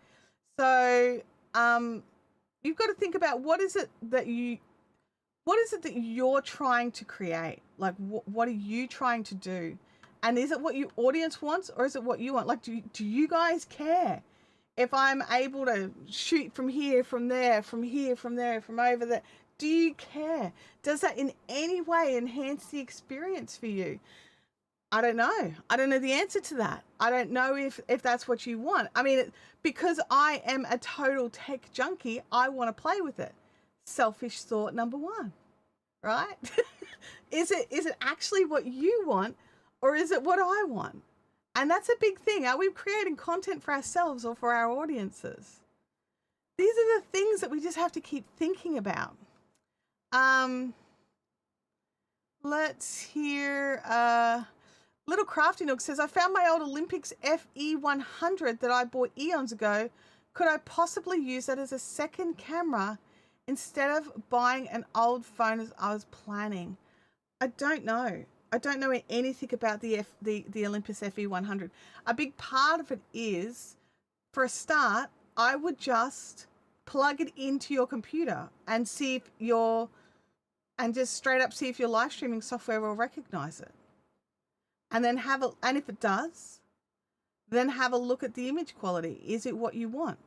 So, you've got to think about what is it that you're trying to create? Like, what are you trying to do? And is it what your audience wants, or is it what you want? Like, do you guys care if I'm able to shoot from here, from there, from here, from there, from over there? Do you care? Does that in any way enhance the experience for you? I don't know. I don't know the answer to that. I don't know if that's what you want. I mean, because I am a total tech junkie, I want to play with it. Selfish thought number one, right? Is it actually what you want, or is it what I want? And that's a big thing. Are we creating content for ourselves or for our audiences? These are the things that we just have to keep thinking about. Let's hear... Little Crafty Nook says, I found my old Olympics FE100 that I bought eons ago. Could I possibly use that as a second camera instead of buying an old phone as I was planning? I don't know. I don't know anything about the Olympus FE100. A big part of it is, for a start, I would just plug it into your computer and see if just straight up see if your live streaming software will recognize it. And then and if it does, then have a look at the image quality. Is it what you want?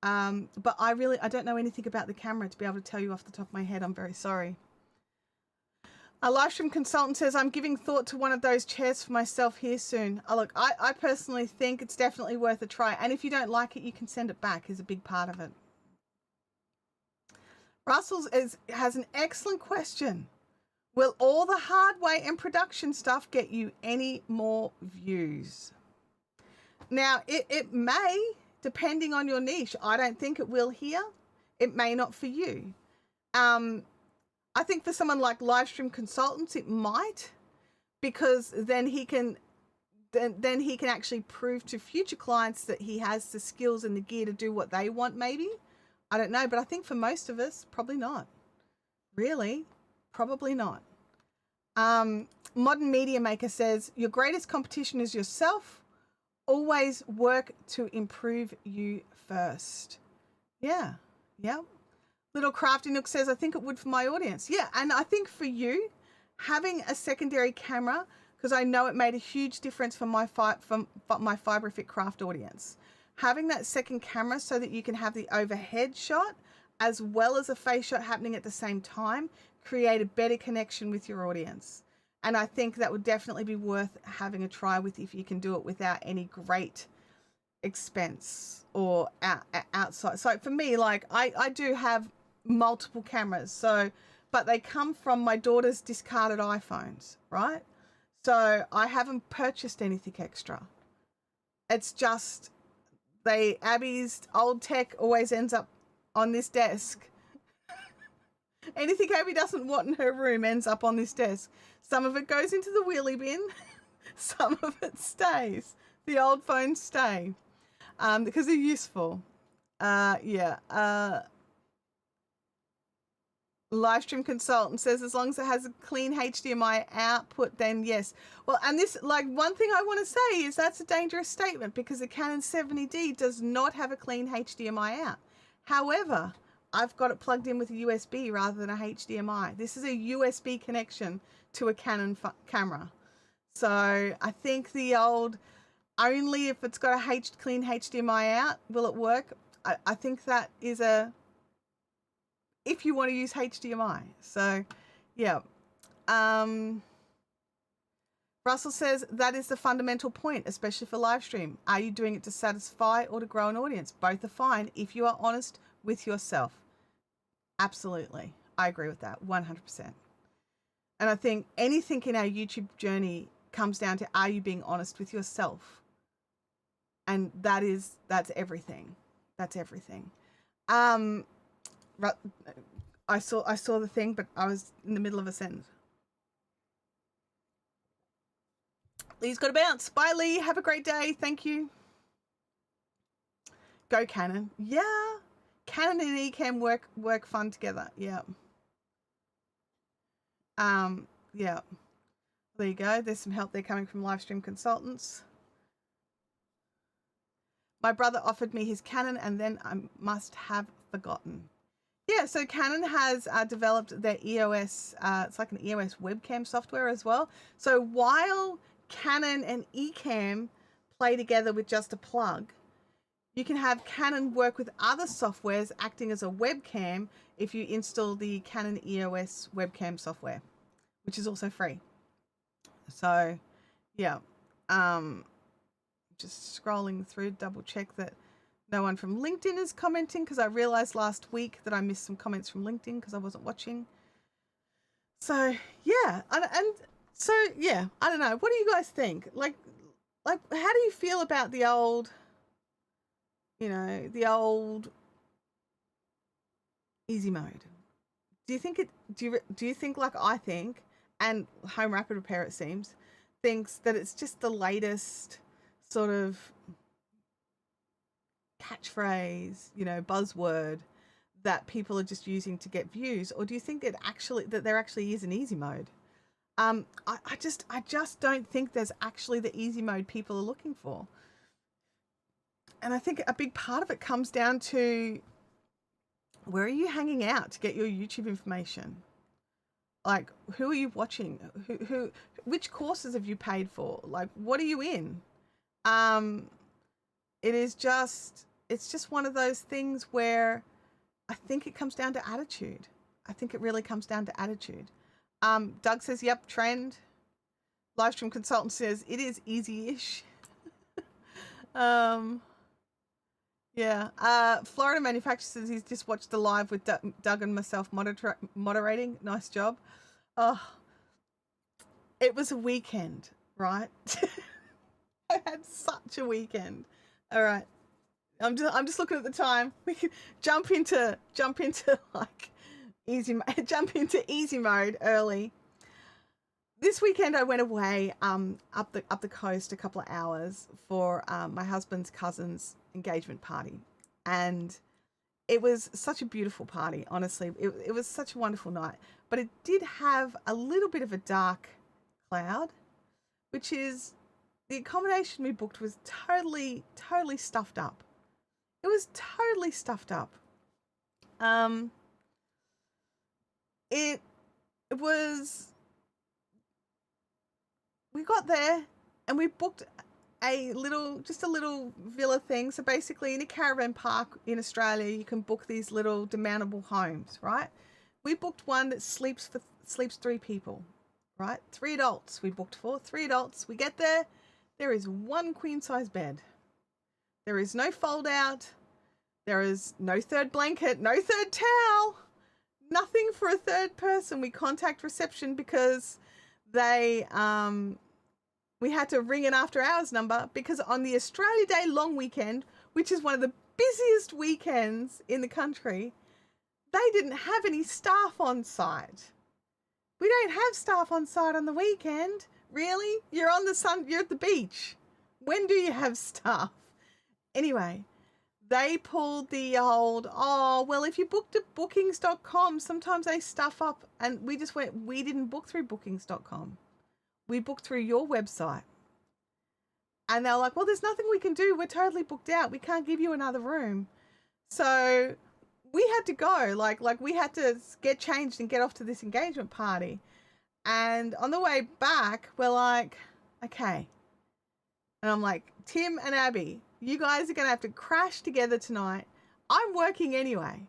But I don't know anything about the camera to be able to tell you off the top of my head. I'm very sorry. A live stream consultant says, I'm giving thought to one of those chairs for myself here soon. Look, I personally think it's definitely worth a try. And if you don't like it, you can send it back, is a big part of it. Russell has an excellent question. Will all the hardware and production stuff get you any more views? Now, it may, depending on your niche. I don't think it will here. It may not for you. I think for someone like live stream consultants, it might, because then he can actually prove to future clients that he has the skills and the gear to do what they want, maybe. I don't know, but I think for most of us, probably not. Really, probably not. Modern Media Maker says, your greatest competition is yourself always work to improve you first. Yeah. Yeah. Little Crafty Nook says, I think it would for my audience. Yeah. And I think for you, having a secondary camera, because I know it made a huge difference for my Fiber Fit Craft audience. Having that second camera so that you can have the overhead shot as well as a face shot happening at the same time, create a better connection with your audience. And I think that would definitely be worth having a try with if you can do it without any great expense or outside. So for me, like I do have multiple cameras, so but they come from my daughter's discarded iPhones, right? So I haven't purchased anything extra. It's just Abby's old tech always ends up on this desk. Anything Abby doesn't want in her room ends up on this desk. Some of it goes into the wheelie bin. Some of it stays. The old phones stay because they're useful. Livestream consultant says as long as it has a clean HDMI output, then yes. Well, and this, like, one thing I want to say is that's a dangerous statement because the Canon 70D does not have a clean HDMI out. However, I've got it plugged in with a USB rather than a HDMI. This is a USB connection to a Canon camera. So I think the old, only if it's got a clean HDMI out, will it work? I think that is if you want to use HDMI. So yeah. Russell says that is the fundamental point, especially for live stream. Are you doing it to satisfy or to grow an audience? Both are fine if you are honest with yourself. Absolutely. I agree with that 100%. And I think anything in our YouTube journey comes down to, are you being honest with yourself? And that's everything. That's everything. I saw the thing, but I was in the middle of a sentence. Lee's got to bounce. Bye, Lee. Have a great day. Thank you. Go Canon. Yeah. Canon and Ecamm work fun together. Yeah. Yeah. There you go. There's some help there coming from Livestream Consultants. My brother offered me his Canon and then I must have forgotten. Yeah, so Canon has developed their EOS, it's like an EOS webcam software as well. So while Canon and Ecamm play together with just a plug, you can have Canon work with other softwares acting as a webcam if you install the Canon EOS webcam software, which is also free. So yeah, just scrolling through, double check that no one from LinkedIn is commenting, because I realized last week that I missed some comments from LinkedIn because I wasn't watching. So yeah, and so yeah, I don't know. What do you guys think? Like, how do you feel about the old, the old easy mode? Do you think do you think like I think, and Home Rapid Repair it seems, thinks that it's just the latest sort of catchphrase, buzzword that people are just using to get views? Or do you think that there actually is an easy mode? I just don't think there's actually the easy mode people are looking for. And I think a big part of it comes down to, where are you hanging out to get your YouTube information? Like, who are you watching? Which courses have you paid for? Like, what are you in? It's just one of those things where I think it comes down to attitude. I think it really comes down to attitude. Doug says, yep, trend. Livestream Consultant says, it is easy-ish. Yeah. Florida Manufacturer says he's just watched the live with Doug and myself moderating. Nice job. Oh, it was a weekend, right? I had such a weekend. All right. I'm just looking at the time. We can jump into like jump into easy mode early. This weekend I went away up the coast a couple of hours for my husband's cousin's engagement party, and it was such a beautiful party. Honestly, it was such a wonderful night, but it did have a little bit of a dark cloud, which is the accommodation we booked was totally stuffed up. It was totally stuffed up. It was, we got there and we booked just a little villa thing. So basically in a caravan park in Australia, you can book these little demountable homes, right? We booked one that sleeps 3 people, right? 3 adults we booked for, 3 adults. We get there, there is 1 queen size bed. There is no fold out. There is no third blanket, no third towel, nothing for a third person. We contact reception because we had to ring an after hours number because on the Australia Day long weekend, which is one of the busiest weekends in the country, they didn't have any staff on site. We don't have staff on site on the weekend. Really? You're at the beach. When do you have staff? Anyway, they pulled the old, oh, well, if you booked at bookings.com, sometimes they stuff up. And we just went, we didn't book through bookings.com. We booked through your website. And they're like, well, there's nothing we can do. We're totally booked out. We can't give you another room. So we had to go, like we had to get changed and get off to this engagement party. And on the way back, we're like, okay. And I'm like, Tim and Abby, you guys are going to have to crash together tonight. I'm working anyway.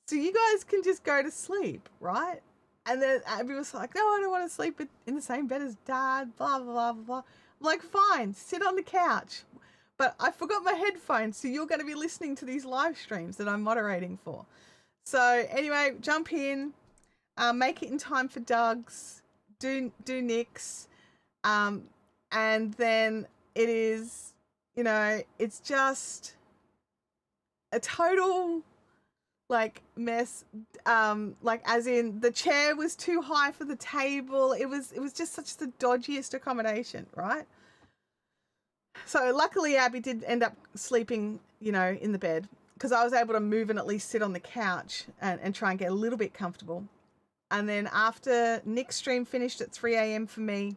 So you guys can just go to sleep, right? And then Abby was like, no, I don't want to sleep in the same bed as Dad, blah, blah, blah, blah. I'm like, fine, sit on the couch. But I forgot my headphones, so you're going to be listening to these live streams that I'm moderating for. So anyway, jump in, make it in time for Doug's, do Nick's, and then it is, you know, it's just a total like mess, like as in the chair was too high for the table. It was just such the dodgiest accommodation, right? So luckily Abby did end up sleeping, you know, in the bed because I was able to move and at least sit on the couch and try and get a little bit comfortable. And then after Nick's stream finished at 3 a.m. for me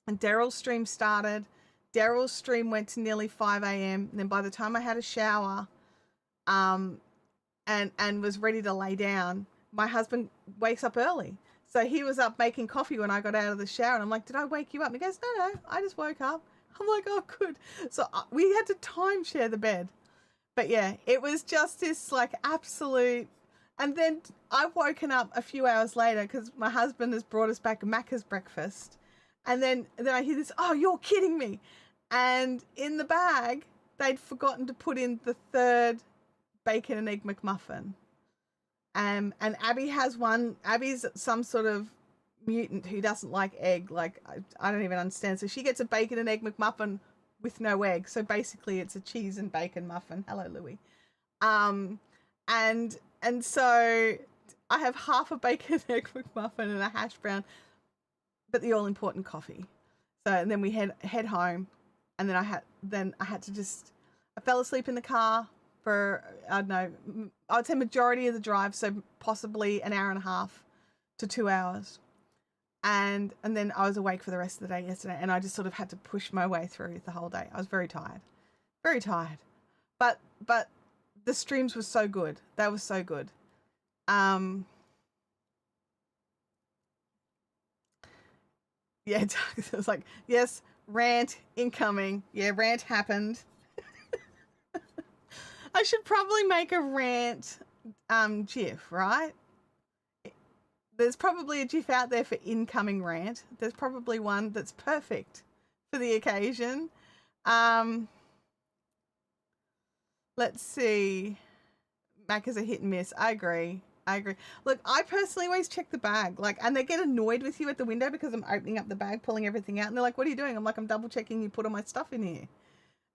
and Daryl's stream started, Daryl's stream went to nearly 5 a.m. And then by the time I had a shower, and was ready to lay down, my husband wakes up early. So he was up making coffee when I got out of the shower. And I'm like, did I wake you up? And he goes, no, I just woke up. I'm like, oh, good. So we had to timeshare the bed. But yeah, it was just this like absolute. And then I've woken up a few hours later because my husband has brought us back Macca's breakfast. And then I hear this, oh, you're kidding me. And in the bag, they'd forgotten to put in the 3rd bacon and egg McMuffin. And Abby has one. Abby's some sort of mutant who doesn't like egg. Like, I don't even understand. So she gets a bacon and egg McMuffin with no egg. So basically it's a cheese and bacon muffin. Hello, Louie. And so I have half a bacon and egg McMuffin and a hash brown, but the all important coffee. So, and then we head home, and then I had to just, I fell asleep in the car for, I don't know, I would say majority of the drive. So possibly an hour and a half to 2 hours. And then I was awake for the rest of the day yesterday, and I just sort of had to push my way through the whole day. I was very tired. But the streams were so good. They were so good. Yeah, it was like, yes, rant incoming. Yeah, rant happened. I should probably make a rant GIF, right? There's probably a GIF out there for incoming rant. There's probably one that's perfect for the occasion. Let's see. Mac is a hit and miss. I agree. Look, I personally always check the bag, like, and they get annoyed with you at the window because I'm opening up the bag, pulling everything out, and they're like, what are you doing? I'm like, I'm double checking you put all my stuff in here.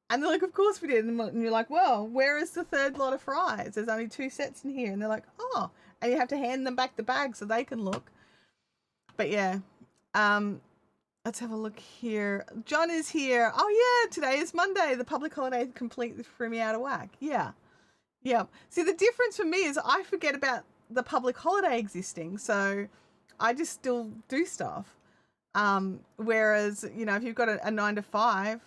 And they're like, of course we did. And you're like, well, where is the 3rd lot of fries? There's only 2 sets in here. And they're like, oh, and you have to hand them back the bag so they can look. But yeah, let's have a look here. John is here. Oh yeah, today is Monday. The public holiday completely threw me out of whack. Yeah. See, the difference for me is I forget about the public holiday existing. So I just still do stuff. Whereas, you know, if you've got a 9 to 5,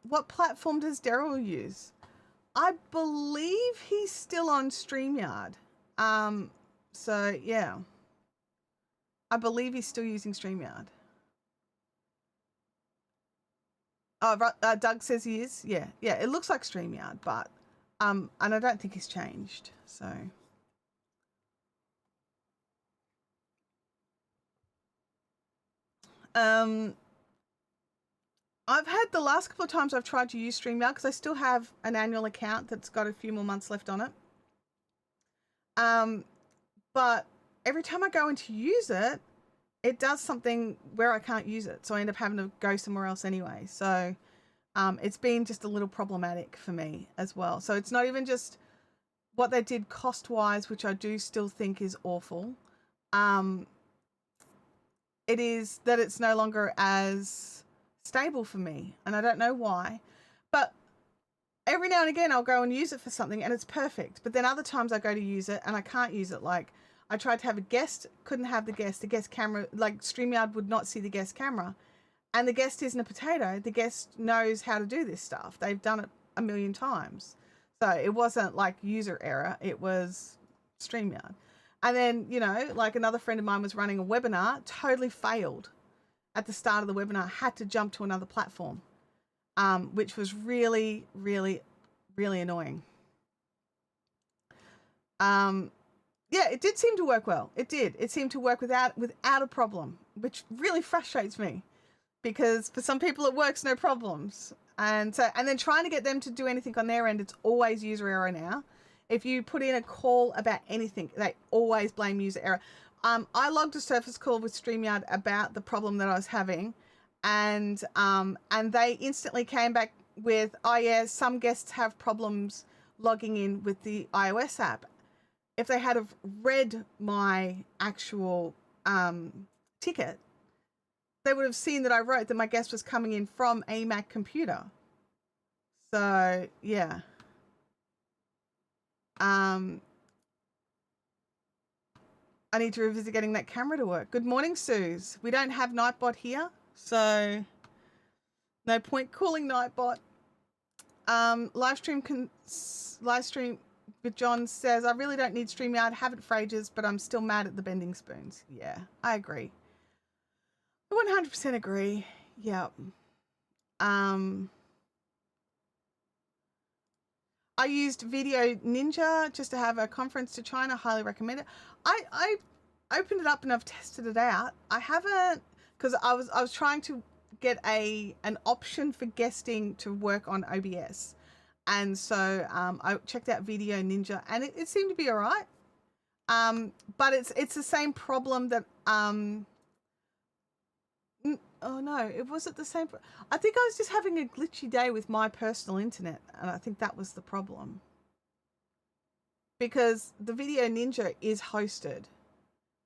what platform does Daryl use? I believe he's still on StreamYard. So yeah, I believe he's still using StreamYard. Oh, Doug says he is. Yeah, yeah. It looks like StreamYard, but and I don't think he's changed. So I've had the last couple of times I've tried to use StreamYard because I still have an annual account that's got a few more months left on it. But every time I go in to use it, it does something where I can't use it. So I end up having to go somewhere else anyway. So it's been just a little problematic for me as well. So it's not even just what they did cost-wise, which I do still think is awful. It is that it's no longer as stable for me, and I don't know why. But every now and again, I'll go and use it for something, and it's perfect. But then other times I go to use it, and I can't use it. Like I tried to have a guest, couldn't have the guest camera, like StreamYard would not see the guest camera. And the guest isn't a potato. The guest knows how to do this stuff. They've done it a million times. So it wasn't like user error. It was StreamYard. And then, you know, like another friend of mine was running a webinar, totally failed at the start of the webinar, had to jump to another platform, which was really, really, really annoying. Yeah, it did seem to work well. It did. It seemed to work without a problem, which really frustrates me. Because for some people it works no problems, and then trying to get them to do anything on their end, it's always user error now. If you put in a call about anything, they always blame user error. I logged a surface call with StreamYard about the problem that I was having, and they instantly came back with, oh yeah, some guests have problems logging in with the iOS app. If they had have read my actual ticket, they would have seen that I wrote that my guest was coming in from a Mac computer. So yeah. I need to revisit getting that camera to work. Good morning, Suze. We don't have Nightbot here, so no point calling Nightbot. Livestream with John says, I really don't need StreamYard, have it for ages, but I'm still mad at the bending spoons. Yeah, I agree. 100% agree. Yep. I used Video Ninja just to have a conference to China. Highly recommend it. I opened it up and I've tested it out. I haven't, because I was trying to get an option for guesting to work on OBS, and so I checked out Video Ninja and it seemed to be all right. But it's the same problem that oh no, it wasn't the same. I think I was just having a glitchy day with my personal internet, and I think that was the problem. Because the Video Ninja is hosted,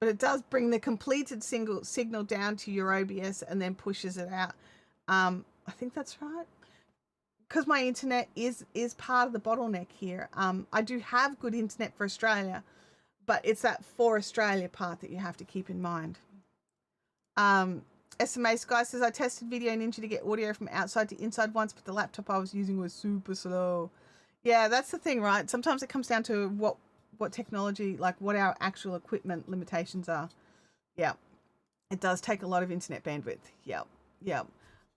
but it does bring the completed signal down to your OBS and then pushes it out. I think that's right. Because my internet is part of the bottleneck here. I do have good internet for Australia, but it's that for Australia part that you have to keep in mind. SMA Sky says, I tested Video Ninja to get audio from outside to inside once, but the laptop I was using was super slow. Yeah, that's the thing, right? Sometimes it comes down to what technology, like what our actual equipment limitations are. Yeah, it does take a lot of internet bandwidth. Yep.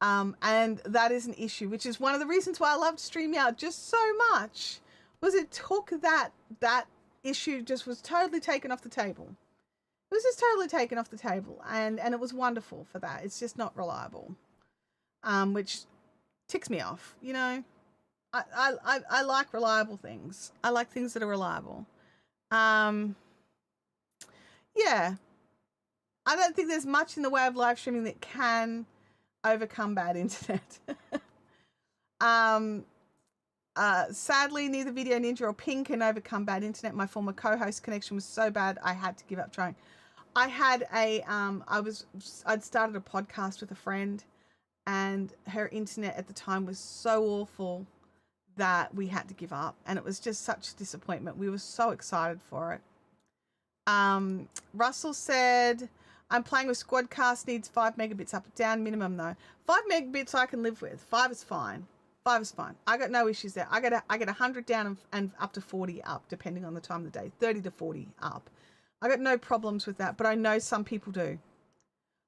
And that is an issue, which is one of the reasons why I loved StreamYard just so much, was it took that issue, just was totally taken off the table. It was just totally taken off the table, and it was wonderful for that. It's just not reliable, which ticks me off. You know, I like reliable things. I like things that are reliable. Yeah, I don't think there's much in the way of live streaming that can overcome bad internet. Sadly, neither Video Ninja or Ping can overcome bad internet. My former co-host connection was so bad I had to give up trying. I had I'd started a podcast with a friend, and her internet at the time was so awful that we had to give up, and it was just such a disappointment. We were so excited for it. Russell said, I'm playing with Squadcast, needs 5 megabits up and down minimum though. 5 megabits I can live with. 5 is fine. 5 is fine. I got no issues there. I get 100 down and up to 40 up, depending on the time of the day. 30 to 40 up. I got no problems with that, but I know some people do.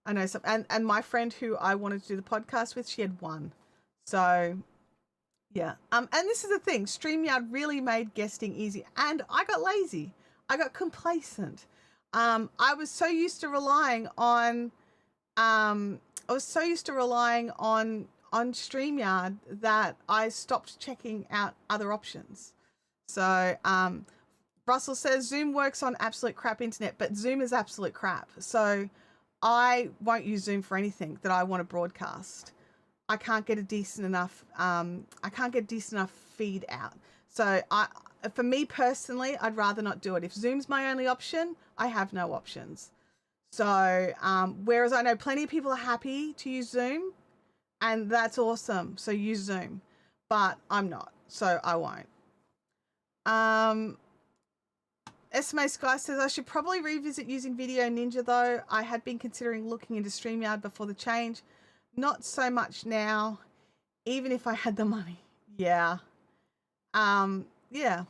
I know some, and my friend who I wanted to do the podcast with, she had 1. So yeah. And this is the thing, StreamYard really made guesting easy, and I got lazy. I got complacent. I was so used to relying on StreamYard that I stopped checking out other options. So Russell says Zoom works on absolute crap internet, but Zoom is absolute crap. So I won't use Zoom for anything that I want to broadcast. I can't get a decent enough feed out. So for me personally, I'd rather not do it. If Zoom's my only option, I have no options. So whereas I know plenty of people are happy to use Zoom, and that's awesome. So use Zoom, but I'm not, so I won't. SMA Sky says, I should probably revisit using Video Ninja though. I had been considering looking into StreamYard before the change. Not so much now, even if I had the money. Yeah. Yeah.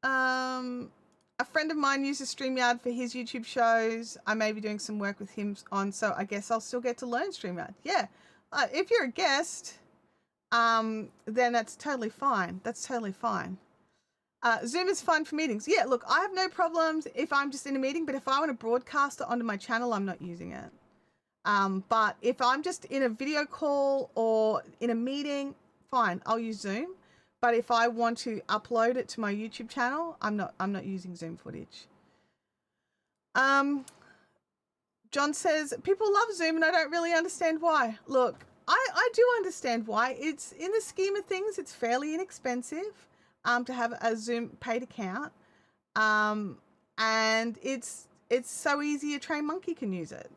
A friend of mine uses StreamYard for his YouTube shows. I may be doing some work with him on, so I guess I'll still get to learn StreamYard. Yeah. If you're a guest, then that's totally fine. That's totally fine. Zoom is fun for meetings. Yeah, look, I have no problems if I'm just in a meeting, but if I want to broadcast it onto my channel, I'm not using it. But if I'm just in a video call or in a meeting, fine, I'll use Zoom. But if I want to upload it to my YouTube channel, I'm not using Zoom footage. John says, people love Zoom and I don't really understand why. Look, I do understand why. It's, in the scheme of things, it's fairly inexpensive to have a Zoom paid account. And it's so easy a trained monkey can use it.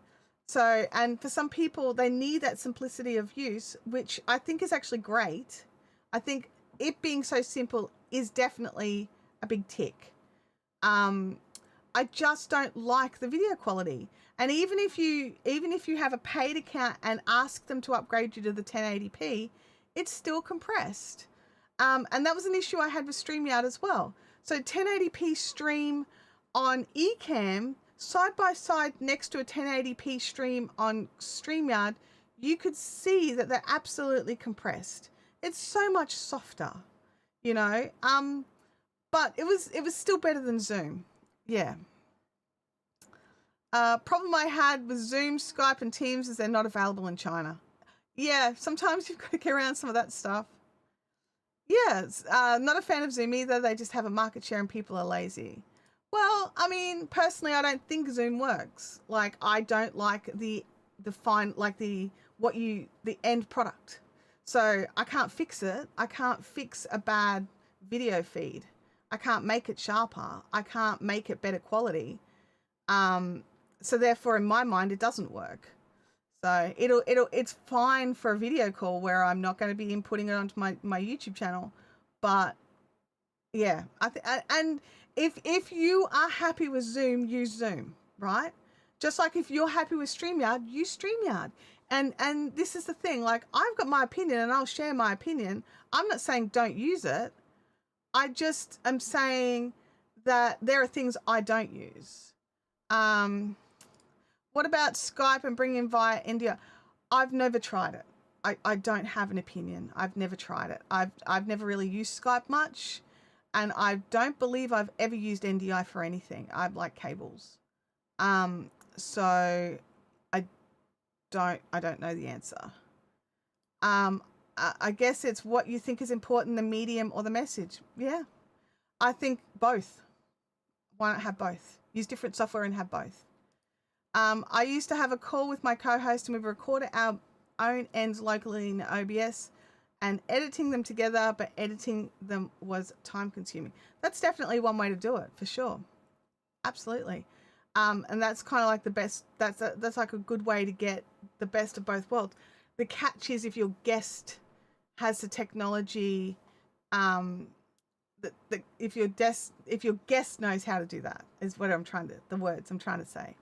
So, and for some people, they need that simplicity of use, which I think is actually great. I think it being so simple is definitely a big tick. I just don't like the video quality. And even if you have a paid account and ask them to upgrade you to the 1080p, it's still compressed. And that was an issue I had with StreamYard as well. So 1080p stream on Ecamm, side by side next to a 1080p stream on StreamYard, you could see that they're absolutely compressed. It's so much softer, you know. But it was still better than Zoom. Yeah. Problem I had with Zoom, Skype, and Teams is they're not available in China. Yeah, sometimes you've got to get around some of that stuff. Yeah, not a fan of Zoom either. They just have a market share and people are lazy. Well, I mean, personally, I don't think Zoom works. Like, I don't like the end product. So I can't fix it. I can't fix a bad video feed. I can't make it sharper. I can't make it better quality. So therefore, in my mind, it doesn't work. So it's fine for a video call where I'm not going to be inputting it onto my YouTube channel. But yeah, and if you are happy with Zoom, use Zoom, right? Just like if you're happy with StreamYard, use StreamYard. And this is the thing, like, I've got my opinion and I'll share my opinion. I'm not saying don't use it. I just am saying that there are things I don't use. What about Skype and bringing in via India? I've never tried it. I don't have an opinion. I've never tried it. I've never really used Skype much, and I don't believe I've ever used NDI for anything. I like cables. So I don't know the answer. I guess it's what you think is important, the medium or the message. Yeah, I think both. Why not have both? Use different software and have both. I used to have a call with my co-host and we recorded our own ends locally in OBS and editing them together, but editing them was time consuming. That's definitely one way to do it, for sure. Absolutely. And that's kind of like the best, that's like a good way to get the best of both worlds. The catch is if your guest has the technology if your guest knows how to do that is what the words I'm trying to say.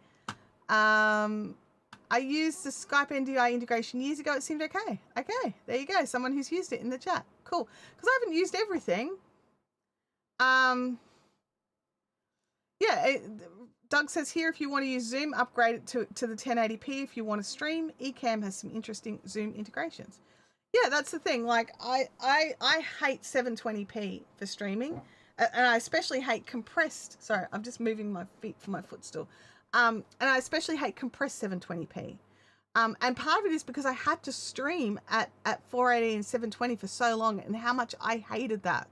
I used the Skype NDI integration years ago. It seemed okay. Okay, there you go. Someone who's used it in the chat. Cool. Because I haven't used everything. Yeah, Doug says here, if you want to use Zoom, upgrade it to the 1080p. If you want to stream, Ecamm has some interesting Zoom integrations. Yeah, that's the thing. Like, I hate 720p for streaming, and I especially hate compressed. Sorry, I'm just moving my feet from my footstool. And I especially hate compressed 720p. And part of it is because I had to stream at 480 and 720 for so long, and how much I hated that.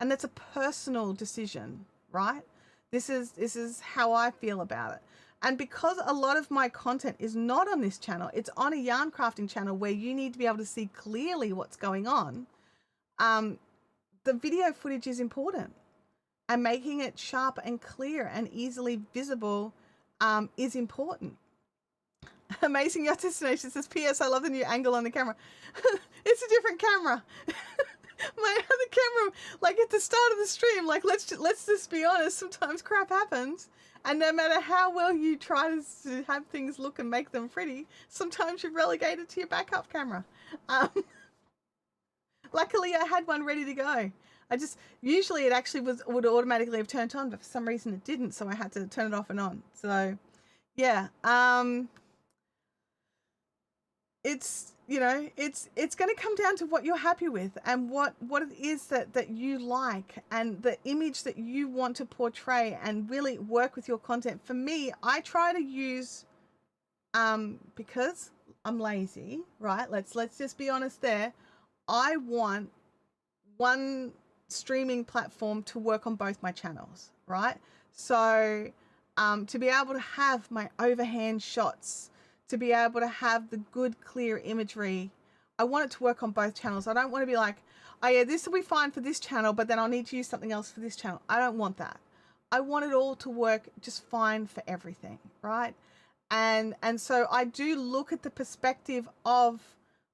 And that's a personal decision, right? This is how I feel about it. And because a lot of my content is not on this channel, it's on a yarn crafting channel where you need to be able to see clearly what's going on. The video footage is important, and making it sharp and clear and easily visible is important. Amazing Yacht Destination says, P.S. I love the new angle on the camera. It's a different camera. My other camera, like at the start of the stream, like let's just be honest, sometimes crap happens, and no matter how well you try to have things look and make them pretty, sometimes you're relegated to your backup camera. Luckily I had one ready to go. Usually it actually would automatically have turned on, but for some reason it didn't, so I had to turn it off and on. So yeah, it's, you know, it's going to come down to what you're happy with and what it is that you like and the image that you want to portray and really work with your content. For me, I try to use, because I'm lazy, right? Let's just be honest there. I want one streaming platform to work on both my channels, right? So to be able to have my overhand shots, to be able to have the good clear imagery, I want it to work on both channels. I don't want to be like, oh yeah, this will be fine for this channel, but then I'll need to use something else for this channel. I don't want that. I want it all to work just fine for everything, right? And so I do look at the perspective of,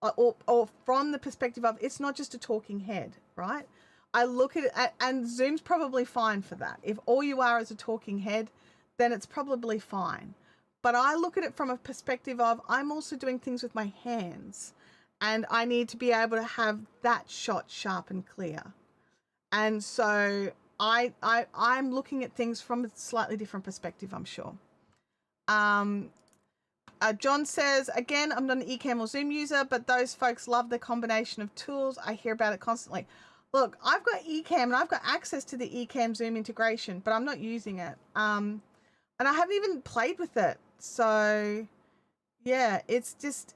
or from the perspective of, it's not just a talking head, right? I look at it, and Zoom's probably fine for that. If all you are is a talking head, then it's probably fine. But I look at it from a perspective of, I'm also doing things with my hands, and I need to be able to have that shot sharp and clear. And so I'm looking at things from a slightly different perspective, I'm sure. John says, again, I'm not an Ecamm or Zoom user, but those folks love the combination of tools. I hear about it constantly. Look, I've got Ecamm and I've got access to the Ecamm Zoom integration, but I'm not using it. And I haven't even played with it. So yeah, it's just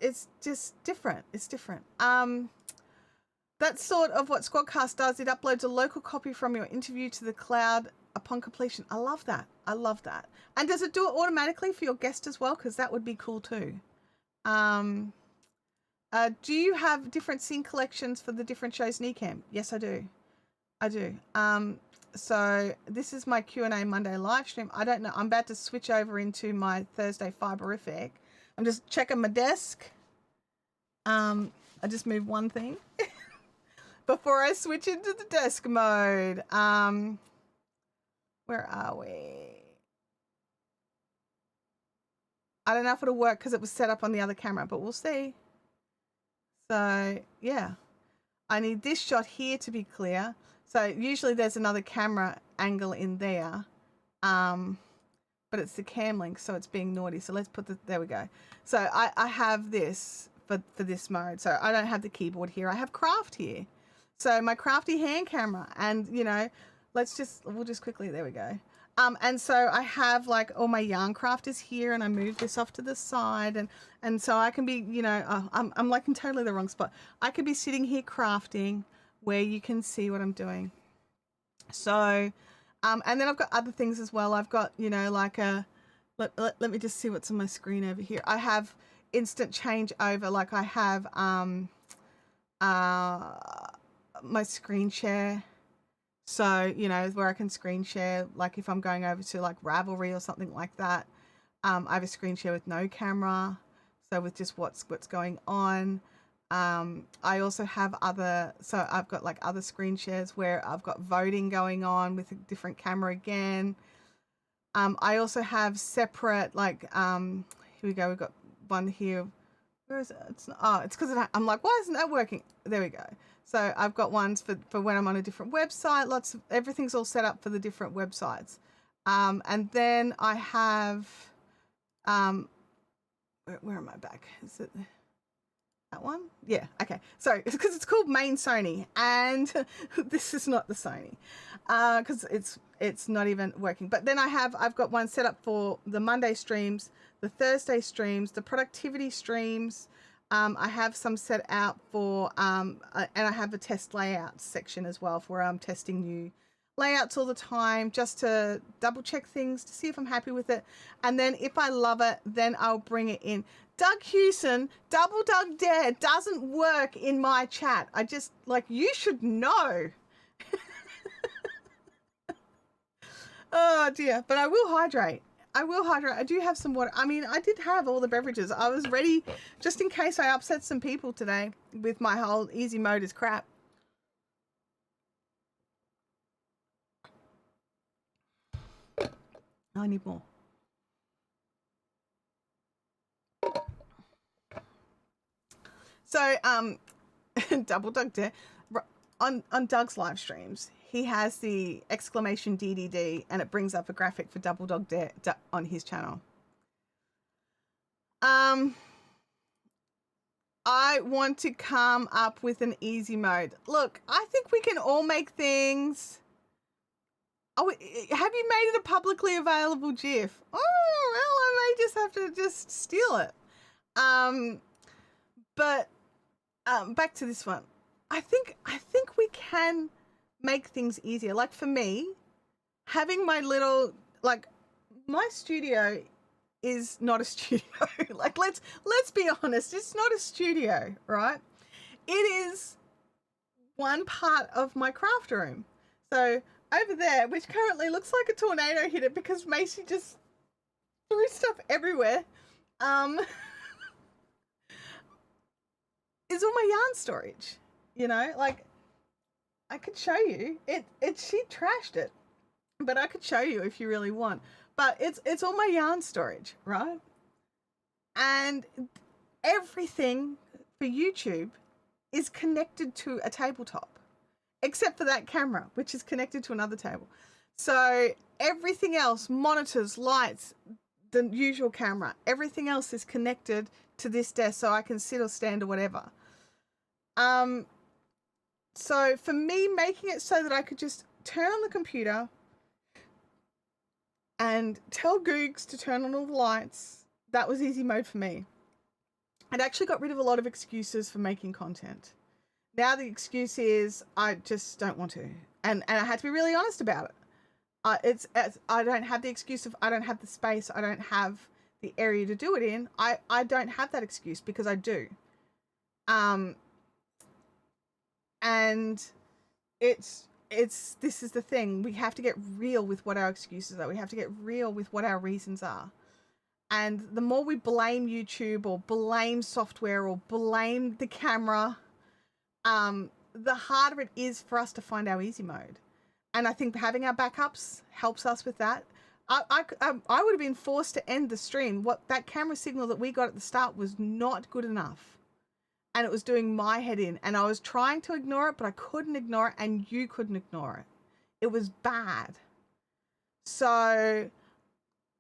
different. It's different. That's sort of what Squadcast does. It uploads a local copy from your interview to the cloud upon completion. I love that. I love that. And does it do it automatically for your guest as well? Because that would be cool too. Do you have different scene collections for the different shows in Ecamm? Yes, I do. I do. So this is my Q&A Monday live stream. I don't know. I'm about to switch over into my Thursday Fiberific. I'm just checking my desk. I just moved one thing before I switch into the desk mode. Where are we? I don't know if it'll work because it was set up on the other camera, but we'll see. So yeah, I need this shot here to be clear. So usually there's another camera angle in there, but it's the cam link, so it's being naughty. So let's put there we go. So I have this for this mode. So I don't have the keyboard here. I have craft here. So my crafty hand camera, and you know, we'll just quickly, there we go. And so I have like all my yarn craft is here, and I move this off to the side, and so I can be, you know, I'm like in totally the wrong spot. I could be sitting here crafting where you can see what I'm doing. So, and then I've got other things as well. I've got, you know, like let me just see what's on my screen over here. I have instant change over, like I have my screen share. So, you know, where I can screen share, like if I'm going over to like Ravelry or something like that, I have a screen share with no camera. So with just what's going on. I also have so I've got like other screen shares where I've got voting going on with a different camera again. I also have separate, like, here we go. We've got one here. Where is it? It's because I'm like, why isn't that working? There we go. So I've got ones for when I'm on a different website. Everything's all set up for the different websites. And then I have, where am I back? Is it that one? Yeah. Okay. So because it's called Main Sony, and this is not the Sony, because it's not even working. But then I've got one set up for the Monday streams, the Thursday streams, the productivity streams. I have some set out for, and I have a test layout section as well for where I'm testing new layouts all the time, just to double check things to see if I'm happy with it. And then if I love it, then I'll bring it in. Doug Hewson, Double Doug Dare doesn't work in my chat. I just, like, you should know. Oh dear, but I will hydrate. I do have some water. I mean, I did have all the beverages. I was ready just in case I upset some people today with my whole easy mode is crap. I need more. So, Double Doug Dare, on Doug's live streams, he has the exclamation DDD, and it brings up a graphic for Double Dog Dare on his channel. I want to come up with an easy mode. Look, I think we can all make things. Oh, have you made it a publicly available GIF? Oh, well, I may just have to just steal it. But back to this one. I think we can make things easier. Like for me, having my little, like, my studio is not a studio. Like, let's be honest, it's not a studio, right? It is one part of my craft room. So over there, which currently looks like a tornado hit it because Macy just threw stuff everywhere, is all my yarn storage. You know, like, I could show you she trashed it, but I could show you if you really want. But it's all my yarn storage, right? And everything for YouTube is connected to a tabletop, except for that camera, which is connected to another table. So everything else, monitors, lights, the usual camera, everything else is connected to this desk, so I can sit or stand or whatever. So for me, making it so that I could just turn on the computer and tell Googs to turn on all the lights, that was easy mode for me. It actually got rid of a lot of excuses for making content. Now the excuse is I just don't want to. And I had to be really honest about it. I don't have the excuse of I don't have the space, I don't have the area to do it in. I don't have that excuse because I do. And this is the thing. We have to get real with what our excuses are. We have to get real with what our reasons are. And the more we blame YouTube or blame software or blame the camera, the harder it is for us to find our easy mode. And I think having our backups helps us with that. I would have been forced to end the stream. That camera signal that we got at the start was not good enough. And it was doing my head in. And I was trying to ignore it, but I couldn't ignore it, and you couldn't ignore it. It was bad. So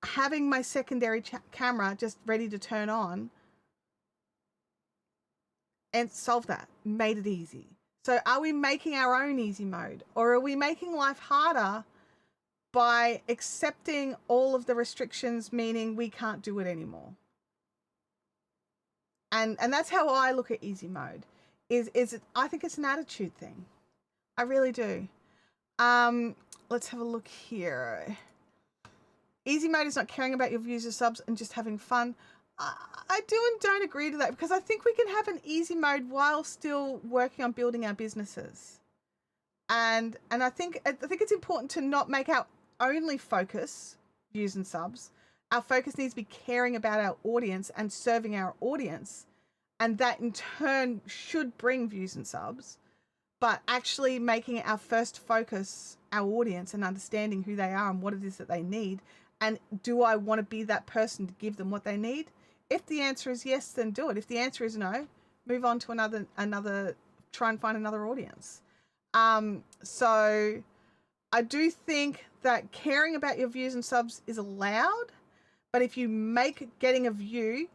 having my secondary camera just ready to turn on and solve that, made it easy. So are we making our own easy mode, or are we making life harder by accepting all of the restrictions, meaning we can't do it anymore? And that's how I look at easy mode. I think it's an attitude thing. I really do. Let's have a look here. Easy mode is not caring about your views or subs and just having fun. I do and don't agree to that, because I think we can have an easy mode while still working on building our businesses. And I think it's important to not make our only focus views and subs. Our focus needs to be caring about our audience and serving our audience. and that in turn should bring views and subs, but actually making it our first focus our audience and understanding who they are and what it is that they need. And do I want to be that person to give them what they need? If the answer is yes, then do it. If the answer is no, move on to another try and find another audience. So I do think that caring about your views and subs is allowed, but if you make getting a view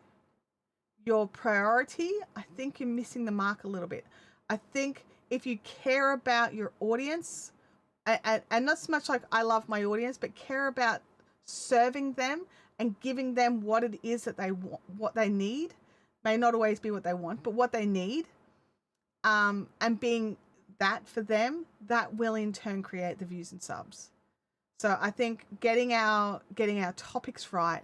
your priority, I think you're missing the mark a little bit. I think if you care about your audience, and not so much like I love my audience, but care about serving them and giving them what it is that they want, what they need, may not always be what they want, but what they need, and being that for them, that will in turn create the views and subs. So I think getting our topics right,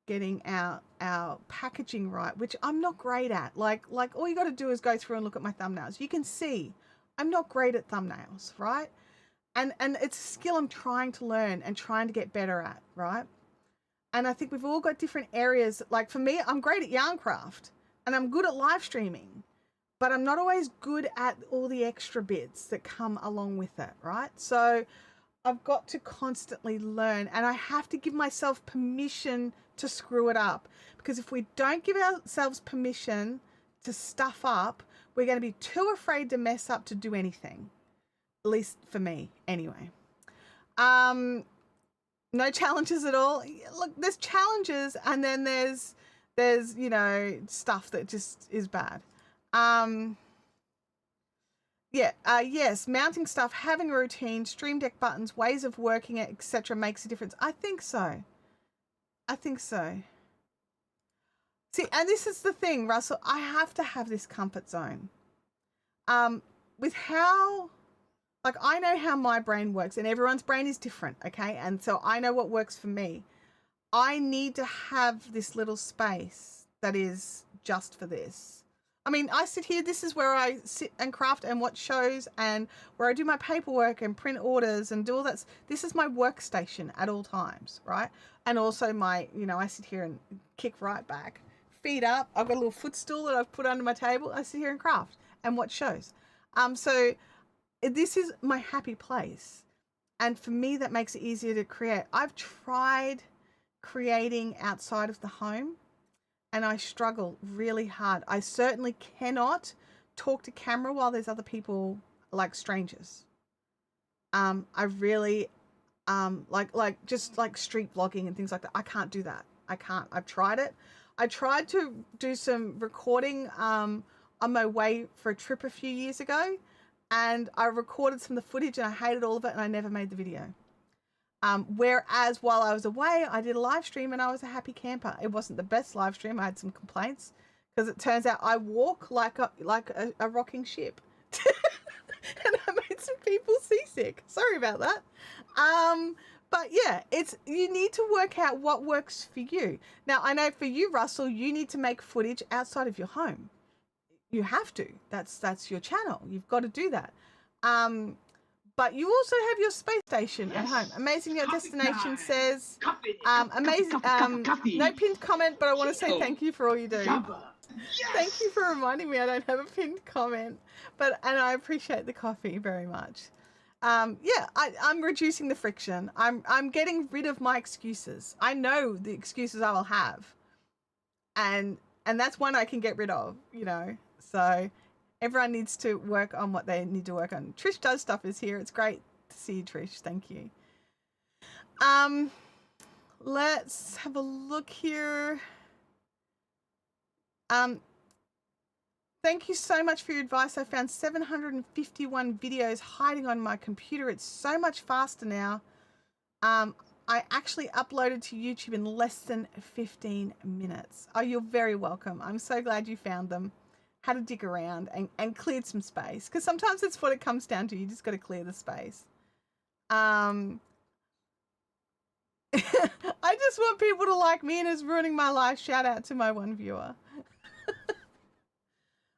getting our packaging right, which I'm not great at. Like all you got to do is go through and look at my thumbnails. You can see I'm not great at thumbnails, right? And it's a skill I'm trying to learn and trying to get better at, right? And I think we've all got different areas. Like for me, I'm great at yarn craft and I'm good at live streaming, but I'm not always good at all the extra bits that come along with it, right? So I've got to constantly learn, and I have to give myself permission to screw it up, because if we don't give ourselves permission to stuff up, we're going to be too afraid to mess up to do anything, at least for me anyway. No challenges at all. Look, there's challenges, and then there's you know, stuff that just is bad. Yes, mounting stuff, having a routine, Stream Deck buttons, ways of working it, etc. makes a difference. I think so. See, and this is the thing, Russell, I have to have this comfort zone. With how, like, I know how my brain works, and everyone's brain is different, okay? And so I know what works for me. I need to have this little space that is just for this. I mean, I sit here, this is where I sit and craft and watch shows, and where I do my paperwork and print orders and do all that. This is my workstation at all times, right? And also my, you know, I sit here and kick right back, feet up. I've got a little footstool that I've put under my table. I sit here and craft and watch shows. So this is my happy place. And for me, that makes it easier to create. I've tried creating outside of the home, and I struggle really hard. I certainly cannot talk to camera while there's other people, like strangers. I really, just like street vlogging and things like that. I can't do that. I can't. I've tried it. I tried to do some recording on my way for a trip a few years ago, and I recorded some of the footage and I hated all of it, and I never made the video. Whereas while I was away, I did a live stream and I was a happy camper. It wasn't the best live stream. I had some complaints because it turns out I walk like a rocking ship. And I made some people seasick. Sorry about that. But yeah, you need to work out what works for you. Now, I know for you, Russell, you need to make footage outside of your home. You have to. That's your channel. You've got to do that. But you also have your space station at home. Amazing Your Destination says, amazing, no pinned comment, but I want to say thank you for all you do. Thank you for reminding me I don't have a pinned comment, and I appreciate the coffee very much. I'm reducing the friction. I'm getting rid of my excuses. I know the excuses I will have, and that's one I can get rid of, you know, so everyone needs to work on what they need to work on. Trish Does Stuff is here. It's great to see you, Trish. Thank you. Let's have a look here. Thank you so much for your advice. I found 751 videos hiding on my computer. It's so much faster now. I actually uploaded to YouTube in less than 15 minutes. Oh, you're very welcome. I'm so glad you found them. Had to dig around and cleared some space, because sometimes it's what it comes down to. You just got to clear the space. I just want people to like me, and it's ruining my life. Shout out to my one viewer.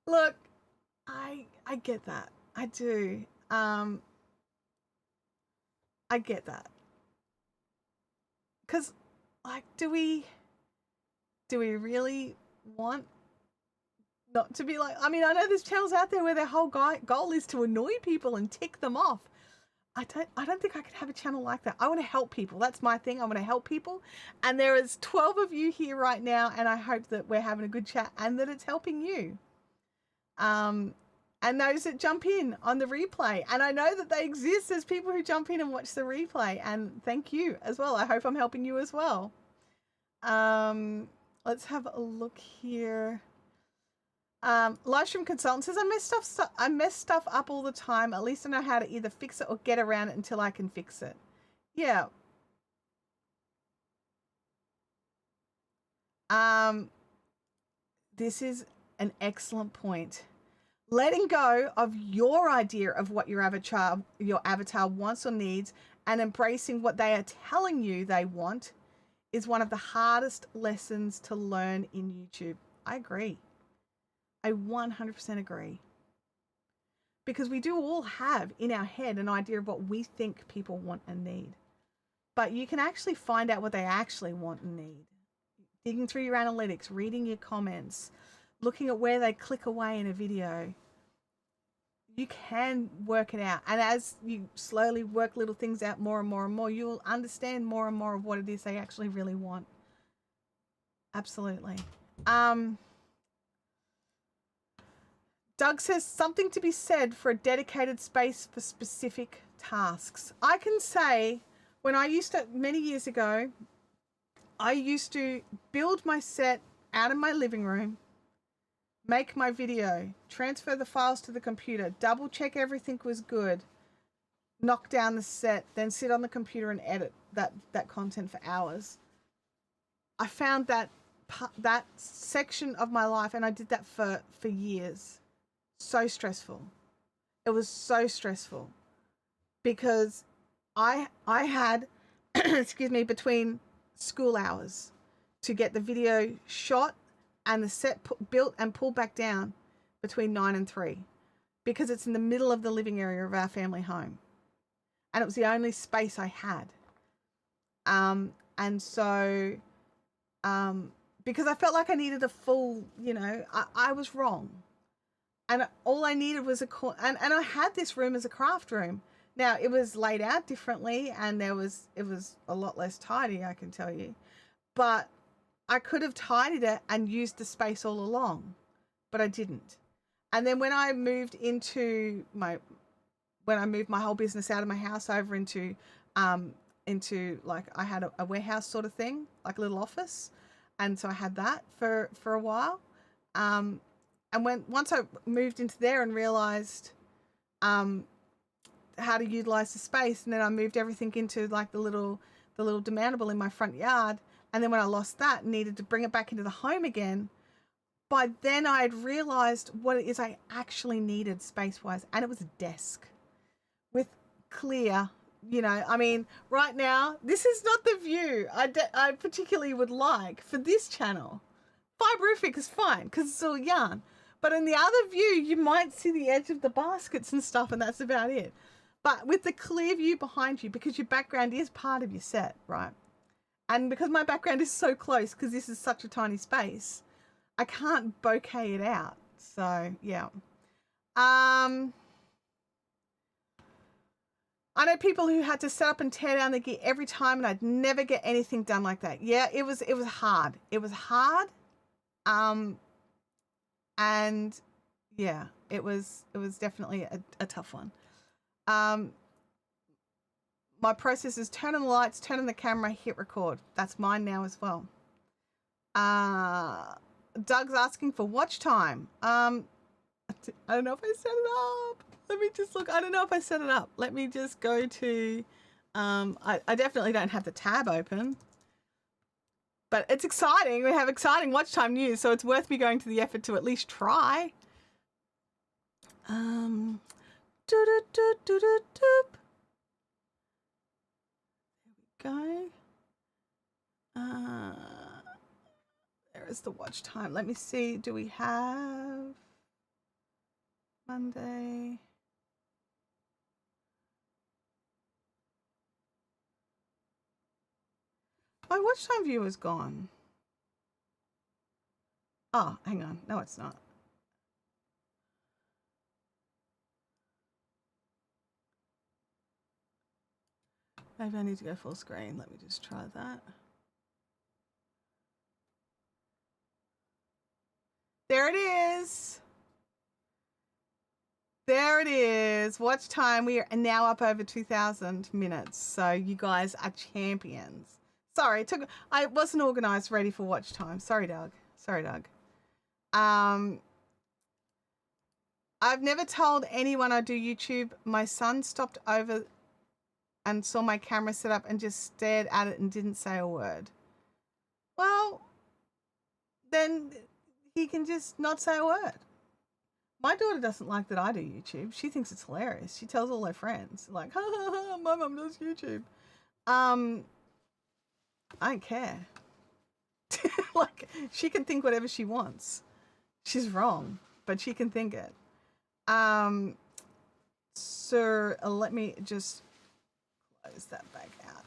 Look, I get that. I do. I get that. Because, like, do we really want Not to be like, I mean, I know there's channels out there where their whole goal is to annoy people and tick them off. I don't think I could have a channel like that. I want to help people. That's my thing. I want to help people. And there is 12 of you here right now, and I hope that we're having a good chat and that it's helping you. And those that jump in on the replay. And I know that they exist. There's people who jump in and watch the replay. And thank you as well. I hope I'm helping you as well. Let's have a look here. Livestream consultant says, I mess stuff up all the time. At least I know how to either fix it or get around it until I can fix it. Yeah. This is an excellent point. Letting go of your idea of what your avatar wants or needs and embracing what they are telling you they want is one of the hardest lessons to learn in YouTube. I agree. I 100% agree. Because we do all have in our head an idea of what we think people want and need. But you can actually find out what they actually want and need. Digging through your analytics, reading your comments, looking at where they click away in a video. You can work it out. And as you slowly work little things out more and more and more, you'll understand more and more of what it is they actually really want. Absolutely. Doug says, something to be said for a dedicated space for specific tasks. I can say, when I used to, many years ago, I used to build my set out of my living room, make my video, transfer the files to the computer, double check everything was good, knock down the set, then sit on the computer and edit that content for hours. I found that section of my life, and I did that for years. So stressful. It was so stressful because I had, excuse me, between school hours to get the video shot and the set built and pulled back down between 9 and 3 because it's in the middle of the living area of our family home. And it was the only space I had. And so, because I felt like I needed a full, I was wrong. And all I needed was and I had this room as a craft room. Now it was laid out differently and it was a lot less tidy, I can tell you. But I could have tidied it and used the space all along, but I didn't. And then when I moved my whole business out of my house over into like I had a warehouse sort of thing, like a little office. And so I had that for a while. And once I moved into there and realized how to utilize the space, and then I moved everything into like the little demountable in my front yard. And then when I lost that and needed to bring it back into the home again, by then I had realized what it is I actually needed space-wise. And it was a desk with clear, I mean, right now, this is not the view I particularly would like for this channel. Fiberific is fine because it's all yarn. But in the other view, you might see the edge of the baskets and stuff, and that's about it. But with the clear view behind you, because your background is part of your set, right? And because my background is so close, because this is such a tiny space, I can't bokeh it out. So, yeah. I know people who had to set up and tear down the gear every time, and I'd never get anything done like that. Yeah, it was hard. It was hard. And yeah, it was definitely a tough one. My process is turn on the lights, turn on the camera, hit record. That's mine now as well. Doug's asking for watch time. I don't know if I set it up. Let me just look. I don't know if I set it up. Let me just go to, I definitely don't have the tab open. But it's exciting. We have exciting watch time news, so it's worth me going to the effort to at least try. There we go. There is the watch time. Let me see. Do we have Monday? My watch time view is gone. Oh, hang on. No, it's not. Maybe I need to go full screen. Let me just try that. There it is. There it is. Watch time. We are now up over 2,000 minutes. So you guys are champions. Sorry, I wasn't organized ready for watch time. Sorry, Doug. Sorry, Doug. I've never told anyone I do YouTube. My son stopped over and saw my camera set up and just stared at it and didn't say a word. Well, then he can just not say a word. My daughter doesn't like that I do YouTube. She thinks it's hilarious. She tells all her friends, like, ha ha ha, my mum does YouTube. I don't care. Like, she can think whatever she wants. She's wrong, but she can think it. So let me just close that back out.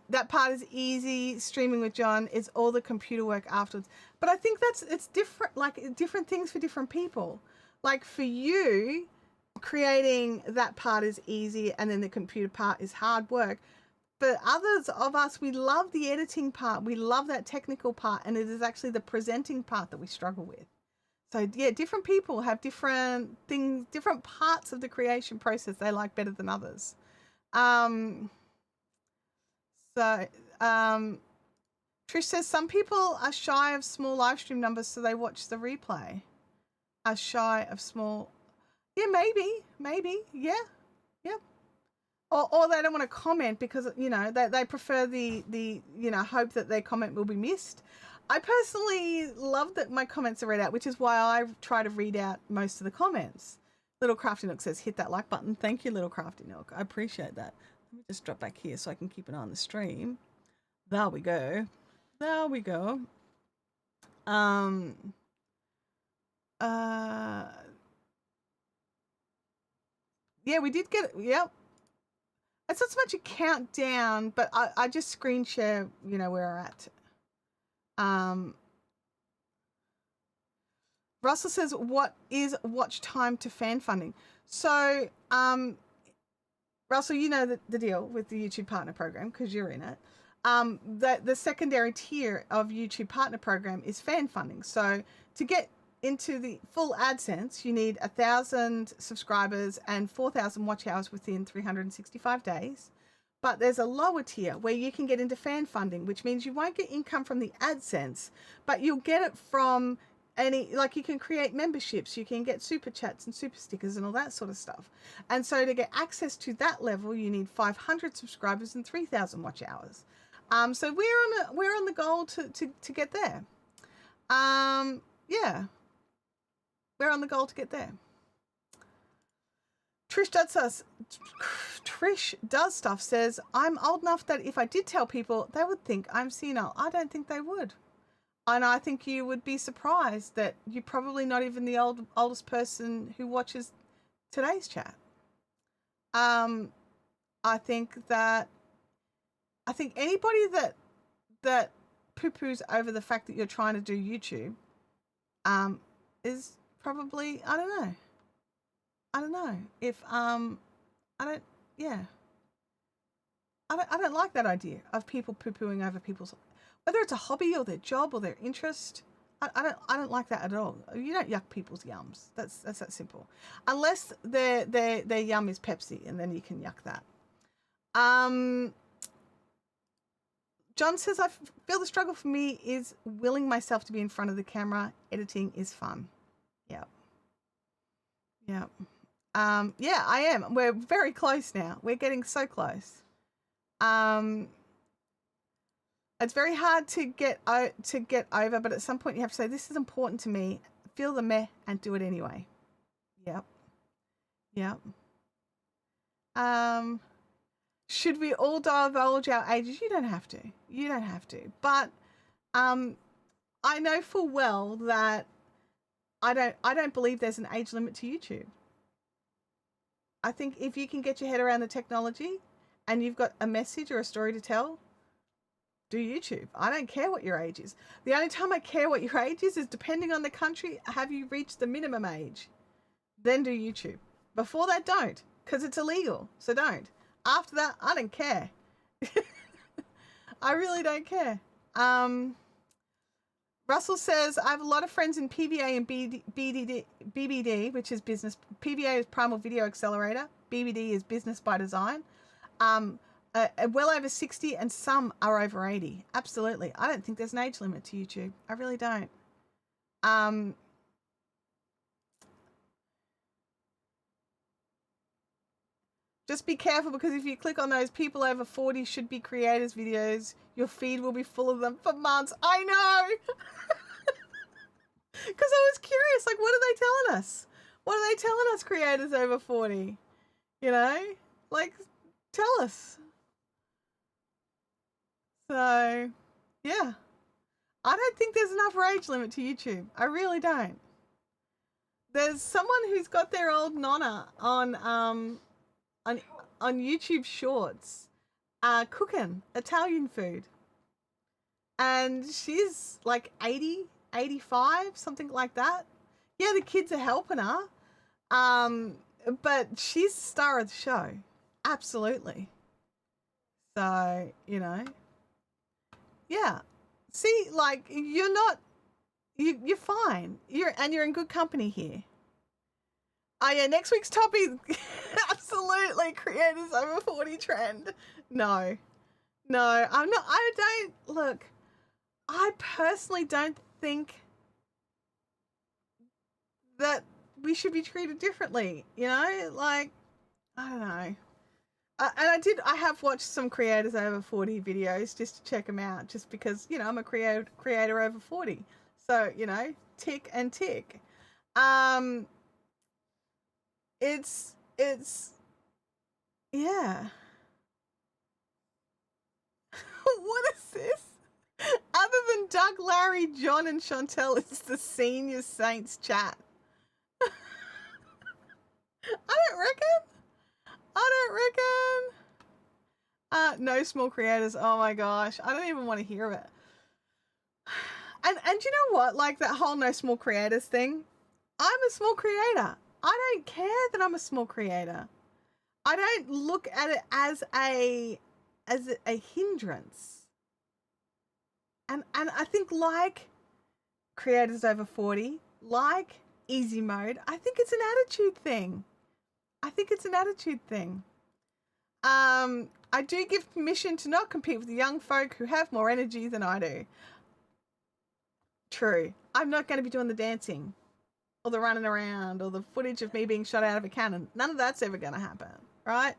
That part is easy. Streaming with John is all the computer work afterwards. But I think it's different, like different things for different people. Like for you, creating that part is easy and then the computer part is hard work. For others of us, we love the editing part. We love that technical part. And it is actually the presenting part that we struggle with. So yeah, different people have different things, different parts of the creation process they like better than others. Trish says some people are shy of small live stream numbers, so they watch the replay. Are shy of small, yeah, maybe, yeah. Or they don't want to comment because they prefer the hope that their comment will be missed. I personally love that my comments are read out, which is why I try to read out most of the comments. Little Crafty Nook says, hit that like button. Thank you, Little Crafty Nook. I appreciate that. Let me just drop back here so I can keep an eye on the stream. There we go. There we go. Yeah, we did get it. Yep. It's not so much a countdown, but I just screen share, where we're at. Russell says, what is watch time to fan funding? So, Russell, you know the deal with the YouTube Partner Program because you're in it. The secondary tier of YouTube Partner Program is fan funding. So to get into the full AdSense, you need 1,000 subscribers and 4,000 watch hours within 365 days. But there's a lower tier where you can get into fan funding, which means you won't get income from the AdSense, but you'll get it from like you can create memberships, you can get super chats and super stickers and all that sort of stuff. And so to get access to that level, you need 500 subscribers and 3,000 watch hours. So we're on the goal to get there. Yeah, we're on the goal to get there. Trish Does Stuff says, I'm old enough that if I did tell people, they would think I'm senile. I don't think they would. And I think you would be surprised that you're probably not even the oldest person who watches today's chat. I think anybody that poo-poos over the fact that you're trying to do YouTube is probably, I don't know if I don't like that idea of people poo-pooing over people's, whether it's a hobby or their job or their interest. I don't like that at all. You don't yuck people's yums. That's that simple. Unless their yum is Pepsi, and then you can yuck that. John says, I feel the struggle for me is willing myself to be in front of the camera. Editing is fun. Yep. Yeah, I am. We're very close now. We're getting so close. It's very hard to get over, but at some point you have to say, this is important to me. Feel the meh and do it anyway. Yep. Should we all divulge our ages? You don't have to. But I know full well that I don't believe there's an age limit to YouTube. I think if you can get your head around the technology and you've got a message or a story to tell, do YouTube. I don't care what your age is. The only time I care what your age is depending on the country, have you reached the minimum age? Then do YouTube. Before that, don't. because it's illegal. So don't. After that, I don't care. I really don't care. Russell says, I have a lot of friends in PVA and BBD, which is business. PVA is Primal Video Accelerator. BBD is Business by Design. Well over 60 and some are over 80. Absolutely. I don't think there's an age limit to YouTube. I really don't. Just be careful, because if you click on those people over 40 should be creators videos, your feed will be full of them for months. I know. Because I was curious, like, what are they telling us? What are they telling us, creators over 40? You know? Like, tell us. So, yeah. I don't think there's enough age limit to YouTube. I really don't. There's someone who's got their old nonna on YouTube Shorts, cooking Italian food. And she's like 80, 85, something like that. Yeah, the kids are helping her. But she's the star of the show. Absolutely. So, you know. Yeah. See, like, you're you're fine. You're in good company here. Oh yeah, next week's topic, absolutely, creators over 40 trend. No, I'm not, look, I personally don't think that we should be treated differently, you know, like, I don't know. And I have watched some creators over 40 videos just to check them out, just because, you know, I'm a creator over 40. So, you know, tick and tick. It's yeah. What is this? Other than Doug, Larry, John, and Chantelle, it's the Senior Saints chat. I don't reckon. No small creators. Oh my gosh. I don't even want to hear it. And you know what? Like that whole no small creators thing. I'm a small creator. I don't care that I'm a small creator. I don't look at it as a hindrance. And I think, like creators over 40, like easy mode, I think it's an attitude thing. I do give permission to not compete with the young folk who have more energy than I do. True. I'm not going to be doing the dancing or the running around or the footage of me being shot out of a cannon. None of that's ever going to happen, right?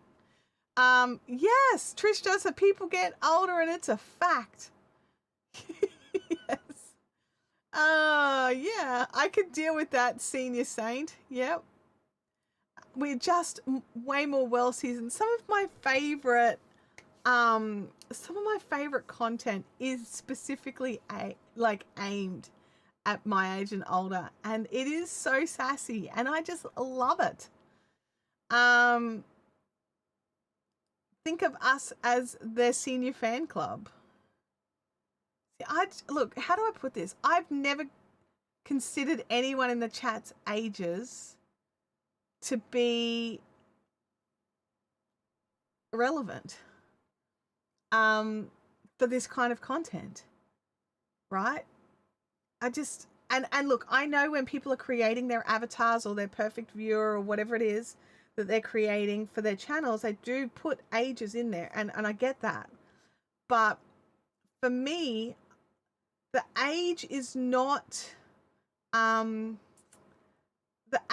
Yes, Trish does. So people get older and it's a fact. Yes. Yeah, I could deal with that, Senior Saint. Yep. We're just way more well seasoned. Some of my favorite content is specifically aimed at my age and older, and it is so sassy, and I just love it. Think of us as their senior fan club. Look, how do I put this? I've never considered anyone in the chat's ages to be relevant for this kind of content, right? And look, I know when people are creating their avatars or their perfect viewer or whatever it is that they're creating for their channels, they do put ages in there, and I get that. But for me, the age is not the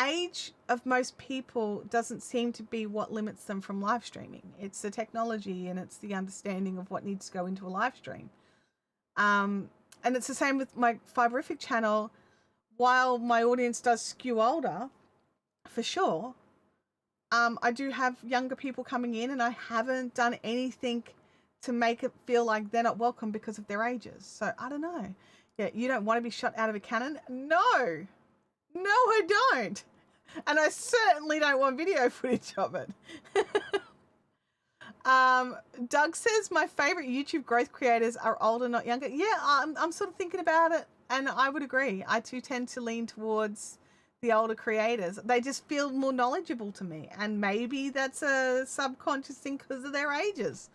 age of most people doesn't seem to be what limits them from live streaming. It's the technology and it's the understanding of what needs to go into a live stream. And it's the same with my Fiberific channel. While my audience does skew older, for sure, I do have younger people coming in, and I haven't done anything to make it feel like they're not welcome because of their ages. So I don't know. Yeah, you don't want to be shot out of a cannon? No, I don't. And I certainly don't want video footage of it. Doug says my favorite YouTube growth creators are older, not younger. Yeah, I'm sort of thinking about it, and I would agree. I too tend to lean towards the older creators. They just feel more knowledgeable to me. And maybe that's a subconscious thing because of their ages.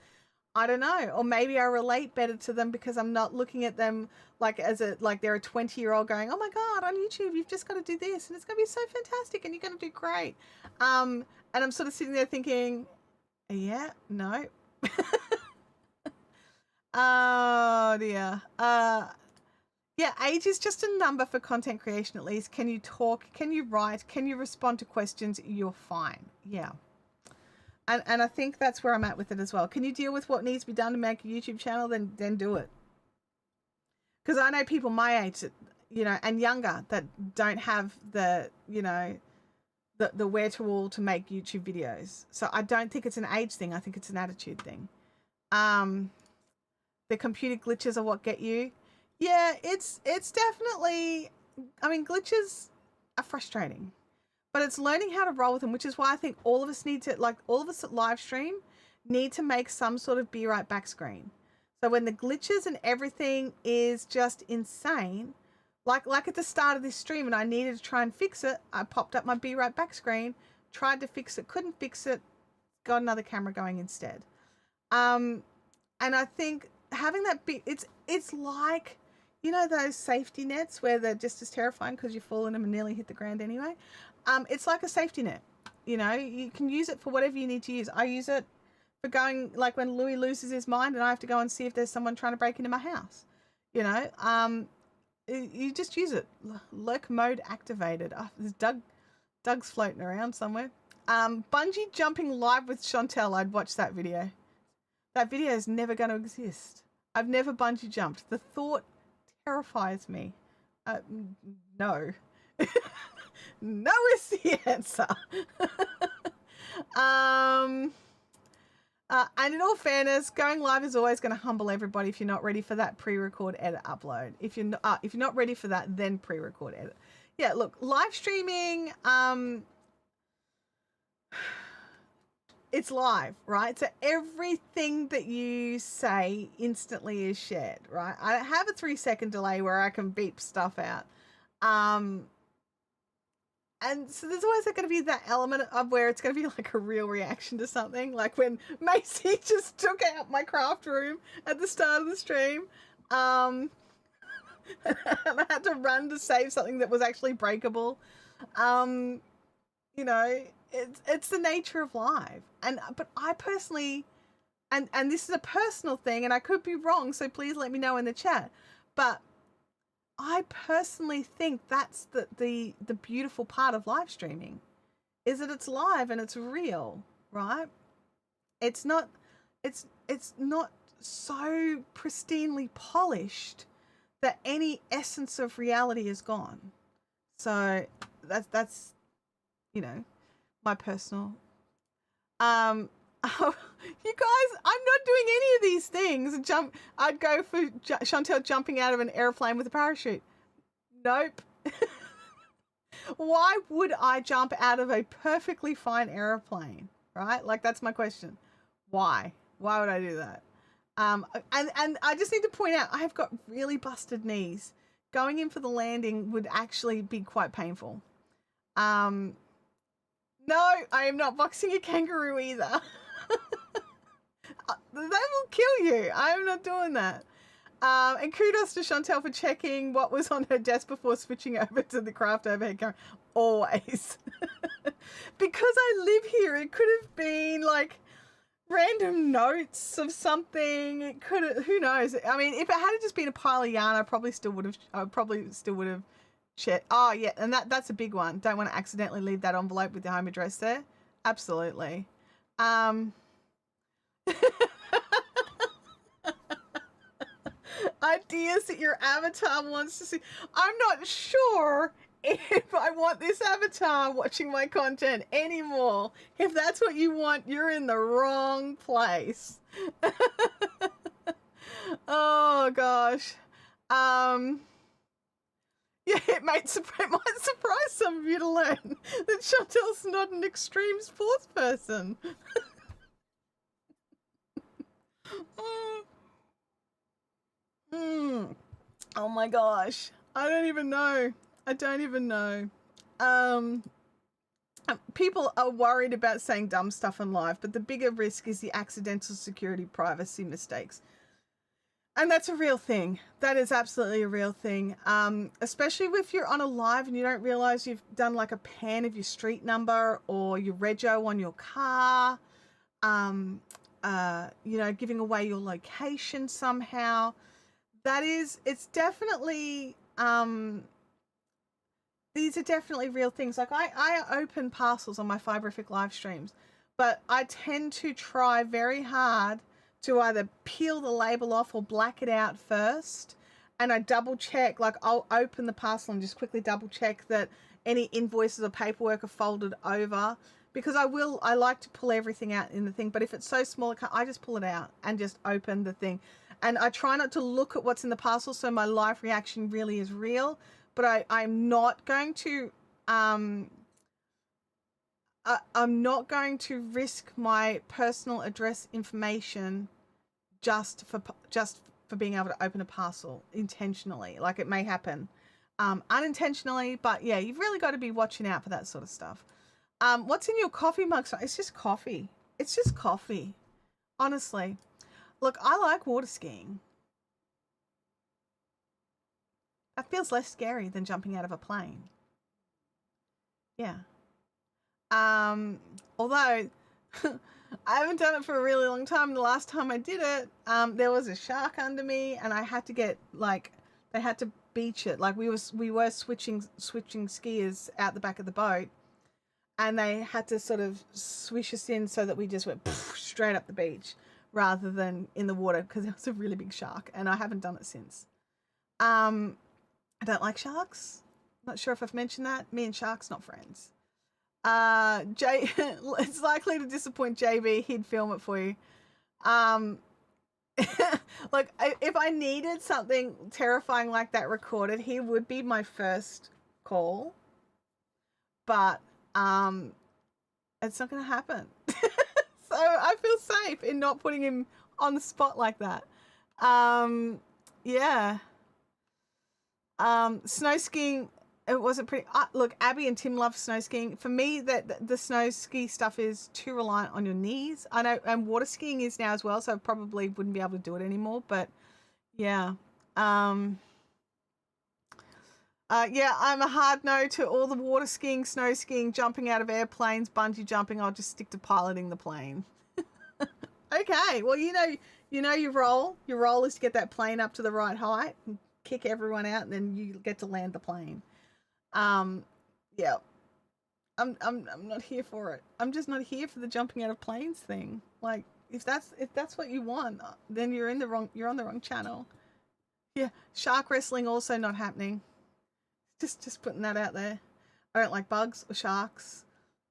I don't know. Or maybe I relate better to them because I'm not looking at them like they're a 20-year-old going, oh my God, on YouTube, you've just got to do this and it's going to be so fantastic and you're going to do great. And I'm sort of sitting there thinking, yeah, no. Oh dear. Yeah, age is just a number for content creation at least. Can you talk? Can you write? Can you respond to questions? You're fine. Yeah. And I think that's where I'm at with it as well. Can you deal with what needs to be done to make a YouTube channel? Then do it. Because I know people my age that, and younger that don't have the, the wherewithal to make YouTube videos. So I don't think it's an age thing. I think it's an attitude thing. The computer glitches are what get you. Yeah, it's definitely, glitches are frustrating, but it's learning how to roll with them, which is why I think all of us need to, all of us at live stream need to make some sort of be right back screen. So when the glitches and everything is just insane, like at the start of this stream and I needed to try and fix it, I popped up my be right back screen, tried to fix it, couldn't fix it, got another camera going instead. And I think having that it's like, those safety nets where they're just as terrifying because you fall in them and nearly hit the ground anyway. It's like a safety net. You can use it for whatever you need to use. I use it for going, like when Louis loses his mind and I have to go and see if there's someone trying to break into my house. You just use it. Lurk mode activated. Oh, there's Doug's floating around somewhere. Bungee jumping live with Chantelle. I'd watch that video. That video is never going to exist. I've never bungee jumped. The thought terrifies me. No. No is the answer. And in all fairness, going live is always going to humble everybody if you're not ready for that pre-record edit upload. If you're not ready for that, then pre-record edit. Yeah, look, live streaming, it's live, right? So everything that you say instantly is shared, right? I have a 3-second delay where I can beep stuff out. And so there's always going to be that element of where it's going to be like a real reaction to something. Like when Macy just took out my craft room at the start of the stream. And I had to run to save something that was actually breakable. It's the nature of live. But I personally, and this is a personal thing and I could be wrong, so please let me know in the chat. But I personally think that's the beautiful part of live streaming, is that it's live and it's real, right? It's not so pristinely polished that any essence of reality is gone. So that's my personal. You guys, I'm not doing any of these things. I'd go for Chantelle jumping out of an airplane with a parachute. Nope. Why would I jump out of a perfectly fine airplane? Right? Like, that's my question. Why? Why would I do that? And I just need to point out, I have got really busted knees. Going in for the landing would actually be quite painful. No, I am not boxing a kangaroo either. They will kill you. I am not doing that. And kudos to Chantelle for checking what was on her desk before switching over to the craft overhead camera. Always. Because I live here, it could have been like random notes of something. It could have, who knows? I mean, if it had just been a pile of yarn, I probably still would have checked. Oh yeah, and that's a big one. Don't want to accidentally leave that envelope with the home address there. Absolutely. Ideas that your avatar wants to see. I'm not sure if I want this avatar watching my content anymore. If that's what you want, you're in the wrong place. Oh gosh. Yeah, it might surprise some of you to learn that Chantelle's not an extreme sports person. Oh my gosh. I don't even know. People are worried about saying dumb stuff on live, but the bigger risk is the accidental security privacy mistakes. And that's a real thing. That is absolutely a real thing. Especially if you're on a live and you don't realize you've done like a pan of your street number or your rego on your car. You know, giving away your location somehow. It's definitely, these are definitely real things. Like I open parcels on my Fiberific live streams, but I tend to try very hard to either peel the label off or black it out first. And I double check, like I'll open the parcel and just quickly double check that any invoices or paperwork are folded over, because I like to pull everything out in the thing. But if it's so small, I just pull it out and just open the thing. And I try not to look at what's in the parcel, so my live reaction really is real. But I'm not going to, I'm not going to risk my personal address information just for being able to open a parcel intentionally. Like, it may happen unintentionally, but yeah, you've really got to be watching out for that sort of stuff. What's in your coffee mug? It's just coffee. It's just coffee. Honestly. Look, I like water skiing. That feels less scary than jumping out of a plane. Yeah. Although I haven't done it for a really long time. The last time I did it, there was a shark under me, and I had to get, like, they had to beach it. Like, we were switching skiers out the back of the boat, and they had to sort of swish us in so that we just went straight up the beach rather than in the water, because it was a really big shark, and I haven't done it since. I don't like sharks. Not sure if I've mentioned that. Me and sharks, not friends. It's likely to disappoint JB. He'd film it for you. Like, if I needed something terrifying like that recorded, he would be my first call. But it's not going to happen. So I feel safe in not putting him on the spot like that. Yeah. Snow skiing, it wasn't pretty. Look, Abby and Tim love snow skiing. For me, that the snow ski stuff is too reliant on your knees. I know, and water skiing is now as well, so I probably wouldn't be able to do it anymore. But yeah, yeah, I'm a hard no to all the water skiing, snow skiing, jumping out of airplanes, bungee jumping. I'll just stick to piloting the plane. Okay, well, you know your role. Your role is to get that plane up to the right height and kick everyone out, and then you get to land the plane. Yeah, I'm not here for it. I'm just not here for the jumping out of planes thing. Like, if that's what you want, then you're on the wrong channel. Yeah, shark wrestling also not happening. Just putting that out there. I don't like bugs or sharks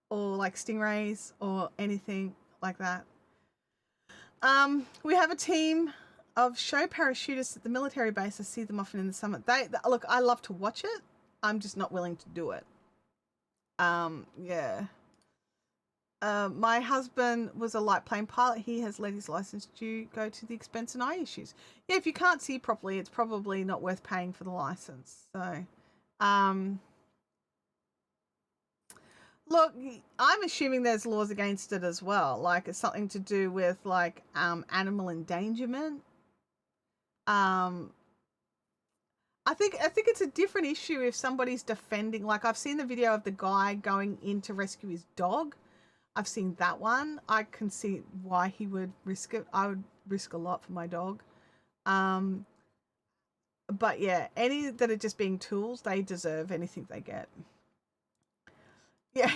or like stingrays or anything like that. We have a team of show parachutists at the military base. I see them often in the summer. Look, I love to watch it. I'm just not willing to do it. Yeah. My husband was a light plane pilot. He has let his license go to the expense and eye issues. Yeah, if you can't see properly, it's probably not worth paying for the license. So, look, I'm assuming there's laws against it as well. Like, it's something to do with like animal endangerment. I think it's a different issue if somebody's defending. Like, I've seen the video of the guy going in to rescue his dog. I've seen that one. I can see why he would risk it. I would risk a lot for my dog. But yeah, any that are just being tools, they deserve anything they get. Yeah,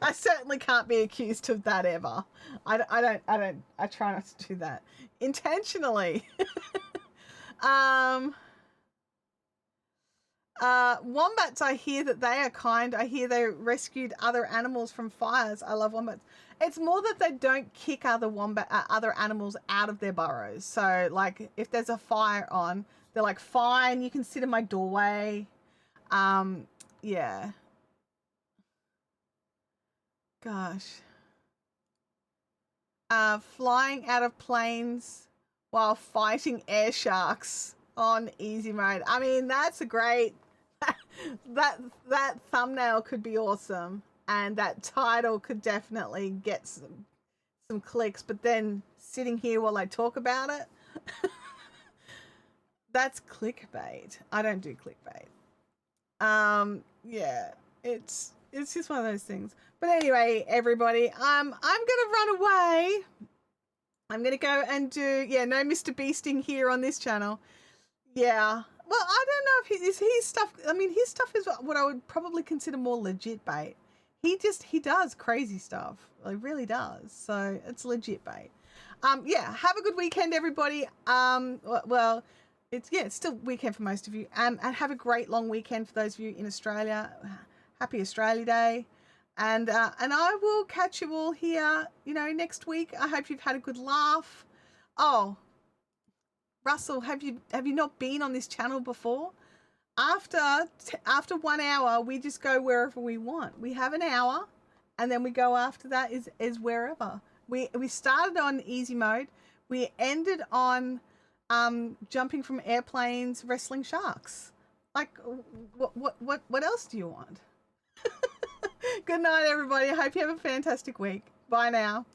I certainly can't be accused of that ever. I try not to do that intentionally. Wombats, I hear that they are kind. I hear they rescued other animals from fires. I love wombats. It's more that they don't kick other animals out of their burrows. So, like, if there's a fire on, they're like, fine, you can sit in my doorway. Yeah. Gosh. Flying out of planes while fighting air sharks on easy mode. I mean, that's a great that thumbnail could be awesome, and that title could definitely get some clicks. But then sitting here while I talk about it, that's clickbait. I don't do clickbait. Yeah, it's just one of those things. But anyway, everybody, I'm gonna run away. I'm gonna go and do no Mr. Beasting here on this channel. Yeah. Well, I don't know if his stuff. I mean, his stuff is what I would probably consider more legit bait. He does crazy stuff. Like really does. So it's legit bait. Yeah. Have a good weekend, everybody. Well, it's still weekend for most of you. And have a great long weekend for those of you in Australia. Happy Australia Day. And I will catch you all here, next week. I hope you've had a good laugh. Oh, Russell, have you not been on this channel before? After 1 hour, we just go wherever we want. We have an hour, and then we go after that is wherever. We started on easy mode. We ended on jumping from airplanes, wrestling sharks. Like, what else do you want? Good night, everybody. I hope you have a fantastic week. Bye now.